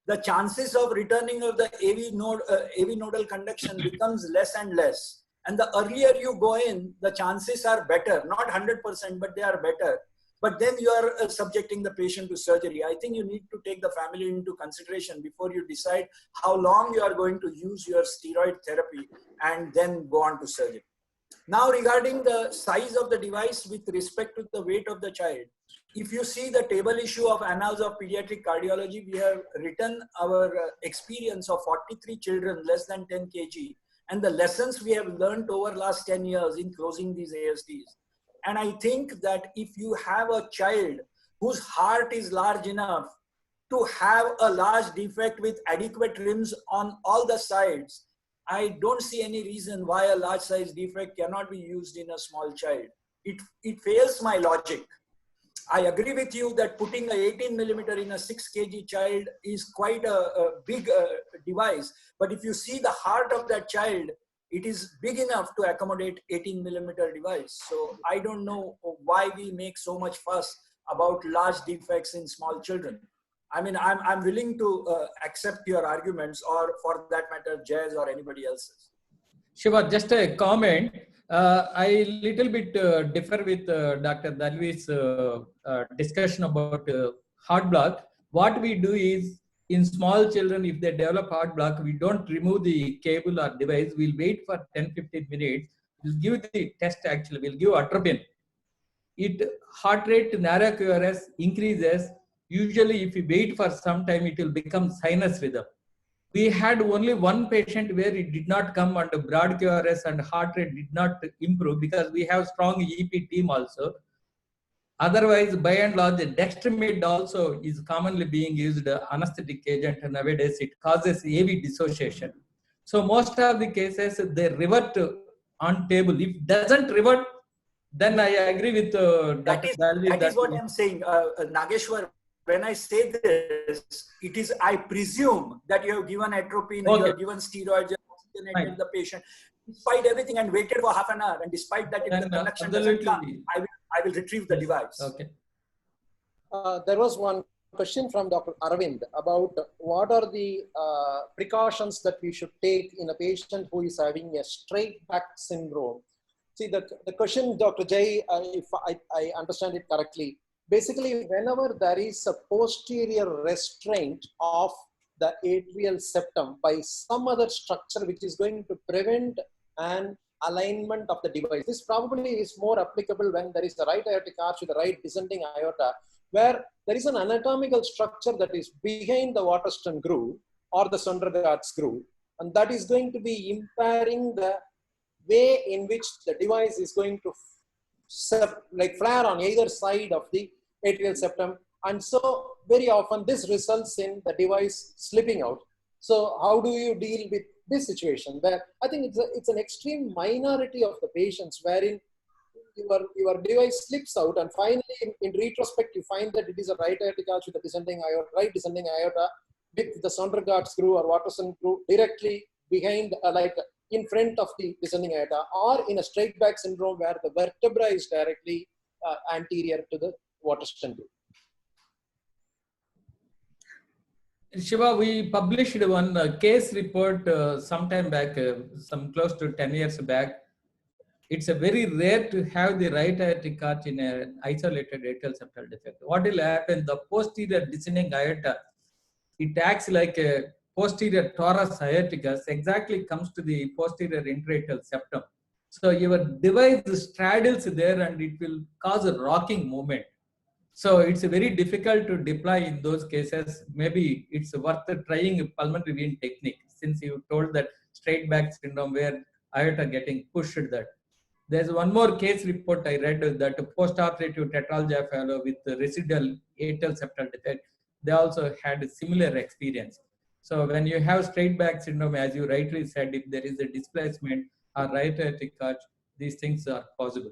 the chances of returning of the AV nodal conduction becomes less and less. And the earlier you go in, the chances are better, not 100%, but they are better. But then you are subjecting the patient to surgery. I think you need to take the family into consideration before you decide how long you are going to use your steroid therapy and then go on to surgery. Now, regarding the size of the device with respect to the weight of the child, if you see the table issue of Annals of Pediatric Cardiology, we have written our experience of 43 children less than 10 kg and the lessons we have learned over last 10 years in closing these ASDs. And I think that if you have a child whose heart is large enough to have a large defect with adequate rims on all the sides, I don't see any reason why a large size defect cannot be used in a small child. It fails my logic. I agree with you that putting a 18 millimeter in a 6 kg child is quite a big device. But if you see the heart of that child, it is big enough to accommodate 18 millimeter device. So I don't know why we make so much fuss about large defects in small children. I mean, I'm willing to accept your arguments, or for that matter, Jay's or anybody else's.
Shiva, just a comment. I little bit differ with Dr. Dalvi's discussion about heart block. What we do is, in small children, if they develop heart block, we don't remove the cable or device. We'll wait for 10-15 minutes. We'll give the test actually. We'll give atropine. Heart rate narrow QRS increases. Usually, if you wait for some time, it will become sinus rhythm. We had only one patient where it did not come under broad QRS and heart rate did not improve, because we have strong EP team also. Otherwise, by and large, the dextramid also is commonly being used anesthetic agent nowadays. It causes AV dissociation. So most of the cases, they revert on table. If it doesn't revert, then I agree with Dr. Dalvi.
That is what I'm saying, Nageshwar. When I say this, it is, I presume that you have given atropine, you have given steroids, you have oxygenated the patient, despite everything, and waited for half an hour. And despite that, if the connection doesn't come, I will retrieve the device.
Okay.
There was one question from Dr. Arvind about what are the precautions that we should take in a patient who is having a straight back syndrome. See, the question, Dr. Jay, if I understand it correctly, basically, whenever there is a posterior restraint of the atrial septum by some other structure which is going to prevent an alignment of the device. This probably is more applicable when there is the right aortic arch with the right descending aorta, where there is an anatomical structure that is behind the Waterston groove or the Sondergaard's groove, and that is going to be impairing the way in which the device is going to flare on either side of the atrial septum. And so very often this results in the device slipping out. So how do you deal with this situation? Where I think it's an extreme minority of the patients wherein your device slips out, and finally in retrospect you find that it is a right aortic arch with a descending aorta, right descending aorta with the Sondergaard's groove or Waterston groove directly behind, like in front of the descending aorta, or in a straight back syndrome where the vertebra is directly anterior to the Waterston groove.
Shiva, we published one case report sometime back, some close to 10 years back. It's a very rare to have the right aortic arch in an isolated atrial septal defect. What will happen? The posterior descending aorta, it acts like a posterior torus aorticus, exactly comes to the posterior intraatrial septum. So your device straddles there and it will cause a rocking movement. So it's very difficult to deploy in those cases. Maybe it's worth trying a pulmonary vein technique, since you told that straight back syndrome where aorta getting pushed that. There's one more case report I read that post-operative tetralgia fellow with residual atrial septal defect, they also had a similar experience. So when you have straight back syndrome, as you rightly said, if there is a displacement or right aortic arch, these things are possible.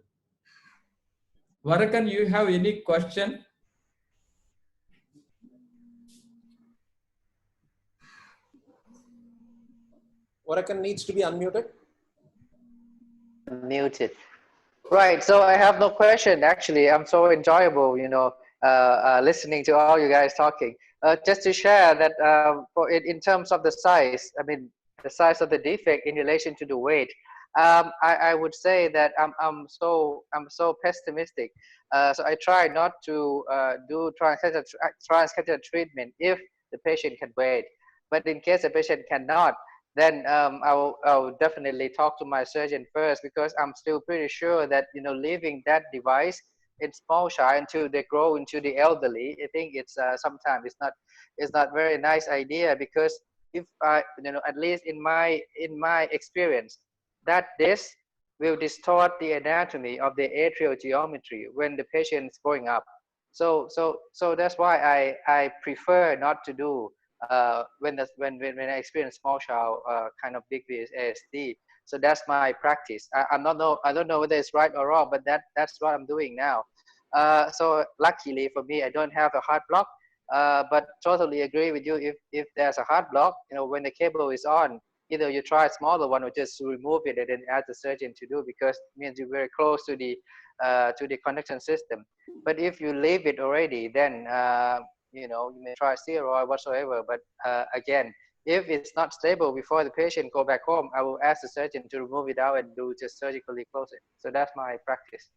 Varakan, you have any question?
Varakan needs to be unmuted.
Muted. Right. So I have no question. Actually, I'm so enjoyable, listening to all you guys talking. Just to share that in terms of the size, I mean, the size of the defect in relation to the weight, I would say that I'm so pessimistic. So I try not to do transcatheter treatment if the patient can wait. But in case the patient cannot, then I'll definitely talk to my surgeon first, because I'm still pretty sure that leaving that device in small child until they grow into the elderly, I think it's sometimes it's not very nice idea, because if at least in my experience, that this will distort the anatomy of the atrial geometry when the patient is growing up. So that's why I prefer not to do when I experience small child kind of big ASD. So that's my practice. I don't know whether it's right or wrong, but that's what I'm doing now. So luckily for me, I don't have a heart block. But totally agree with you. If there's a heart block, when the cable is on, either you try a smaller one or just remove it and then ask the surgeon to do, because it means you're very close to the connection system. But if you leave it already, then you may try steroid whatsoever. But again, if it's not stable before the patient go back home, I will ask the surgeon to remove it out and do just surgically close it. So that's my practice.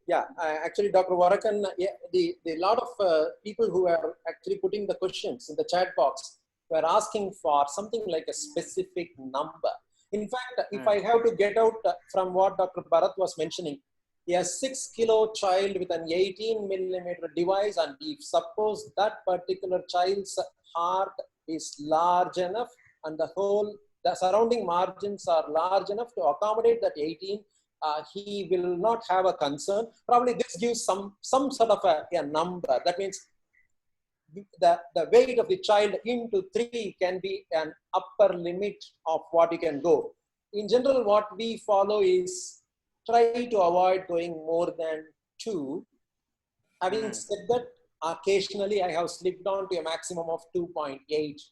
Yeah, actually, Dr. Varakan, the lot of people who are actually putting the questions in the chat box were asking for something like a specific number. In fact, if I have to get out from what Dr. Bharat was mentioning, a 6 kilo child with an 18 millimeter device, and if suppose that particular child's heart is large enough and the surrounding margins are large enough to accommodate that 18, he will not have a concern. Probably this gives some sort of a number. That means the weight of the child into 3 can be an upper limit of what you can go. In general, what we follow is try to avoid going more than 2. Having said that, occasionally I have slipped down to a maximum of 2.8,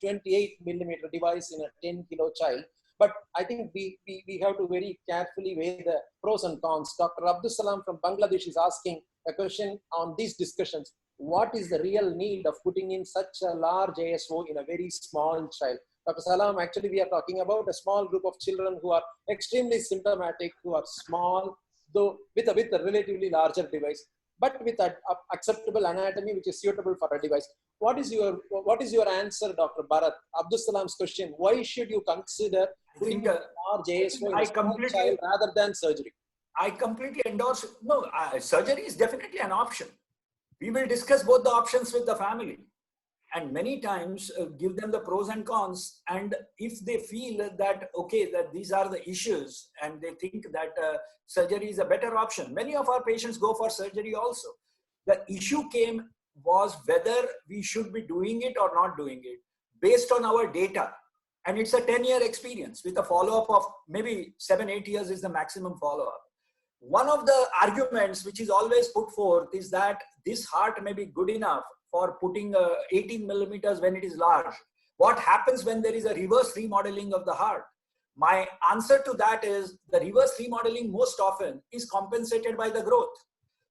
28 millimeter device in a 10 kilo child. But I think we have to very carefully weigh the pros and cons. Dr. Abdul Salam from Bangladesh is asking a question on these discussions. What is the real need of putting in such a large ASO in a very small child? Dr. Salam, actually we are talking about a small group of children who are extremely symptomatic, who are small, though with a relatively larger device, but with an acceptable anatomy which is suitable for a device. What is your answer, Dr. Bharat? Abdul Salam's question: why should you consider
think
large AST in
I
a small
completely-
child rather than surgery.
I completely endorse. No, surgery is definitely an option. We will discuss both the options with the family, and many times give them the pros and cons. And if they feel that okay, that these are the issues, and they think that surgery is a better option, many of our patients go for surgery also. The issue was whether we should be doing it or not doing it based on our data. And it's a 10-year experience with a follow-up of maybe 7-8 years is the maximum follow-up. One of the arguments which is always put forth is that this heart may be good enough for putting 18 millimeters when it is large. What happens when there is a reverse remodeling of the heart? My answer to that is the reverse remodeling most often is compensated by the growth.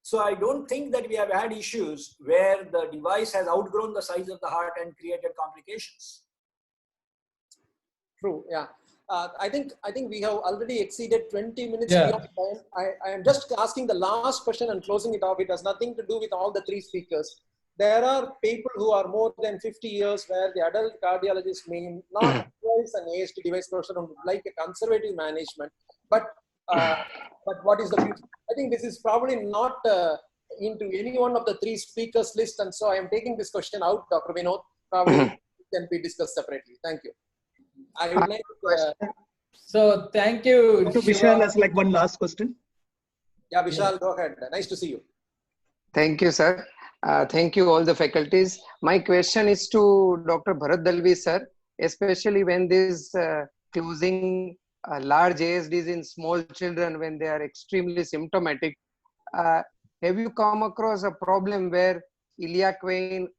So I don't think that we have had issues where the device has outgrown the size of the heart and created complications.
True. Yeah. I think we have already exceeded 20 minutes
Yeah.
beyond time. I am just asking the last question and closing it off. It has nothing to do with all the three speakers. There are people who are more than 50 years where the adult cardiologist may not advise an AST device person and would like a conservative management. But what is the future? I think this is probably not into any one of the three speakers list. And so I am taking this question out, Dr. Vinod. Probably it can be discussed separately. Thank you. I would like
So thank you.
So
Shiva.
Vishal has like one last question.
Yeah, Vishal, go ahead. Nice to see you.
Thank you, sir. Thank you, all the faculties. My question is to Dr. Bharat Dalvi, sir, especially when this closing large ASDs in small children when they are extremely symptomatic. Have you come across a problem where iliac vein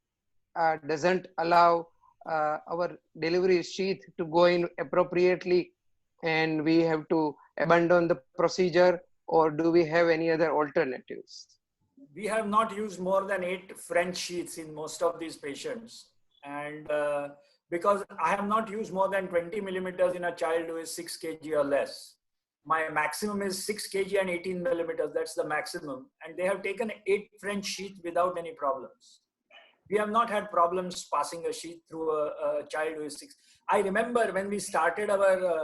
doesn't allow our delivery sheath to go in appropriately and we have to abandon the procedure, or do we have any other alternatives?
We have not used more than 8 French sheaths in most of these patients. And because I have not used more than 20 millimeters in a child who is 6 kg or less. My maximum is 6 kg and 18 millimeters. That's the maximum. And they have taken 8 French sheaths without any problems. We have not had problems passing a sheath through a child who is 6. I remember when we started our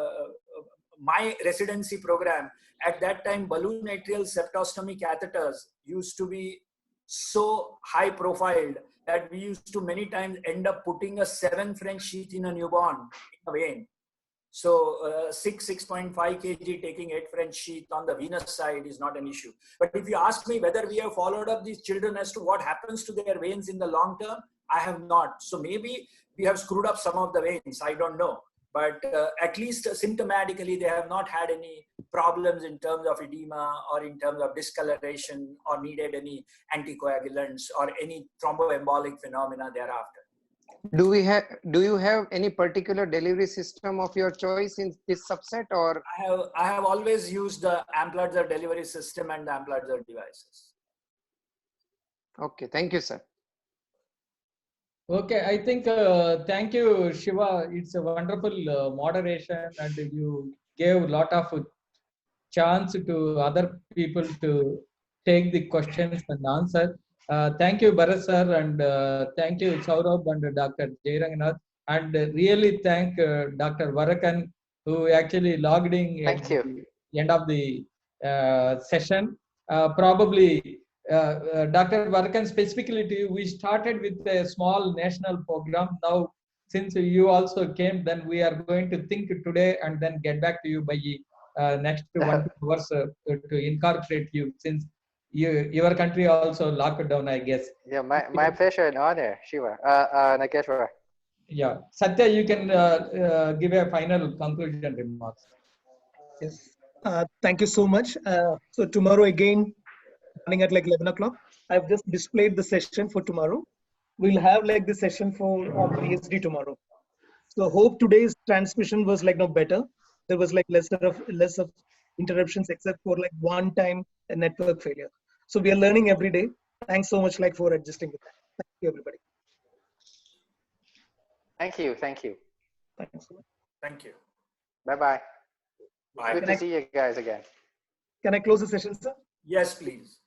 my residency program, at that time balloon atrial septostomy catheters used to be so high profiled that we used to many times end up putting a 7 French sheath in a newborn in a vein. So 6.5 kg taking 8 French sheath on the venous side is not an issue. But if you ask me whether we have followed up these children as to what happens to their veins in the long term, I have not. So maybe we have screwed up some of the veins. I don't know. But at least symptomatically, they have not had any problems in terms of edema or in terms of discoloration or needed any anticoagulants or any thromboembolic phenomena thereafter.
Do you have any particular delivery system of your choice in this subset, or?
I have always used the Amplatzer delivery system and the Amplatzer devices.
Okay, thank you, sir.
Okay, I think thank you, Shiva. It's a wonderful moderation, and you gave a lot of chance to other people to take the questions and answer. Thank you, Bharat sir, and thank you, Saurabh and Dr. Jairanganath, and really thank Dr. Varakan, who actually logged in at the end of the session. Probably Dr. Varakan, specifically to you, we started with a small national program. Now, since you also came, then we are going to think today and then get back to you by next 1 hours to incorporate you, since your country also locked down, I guess.
Yeah, my pleasure and honor, Shiva. Nageshwara.
Yeah, Satya, you can give a final conclusion remarks.
Yes. Thank you so much. So tomorrow again, running at like 11 o'clock. I've just displayed the session for tomorrow. We'll have like the session for PSD tomorrow. So hope today's transmission was like no better. There was like less of interruptions except for like one time a network failure. So we are learning every day. Thanks so much like for adjusting with that. Thank you, everybody.
Thank you. Thank you.
Thanks so much.
Thank you.
Bye-bye.
Bye.
Good to see you guys again.
Can I close the session, sir?
Yes, please.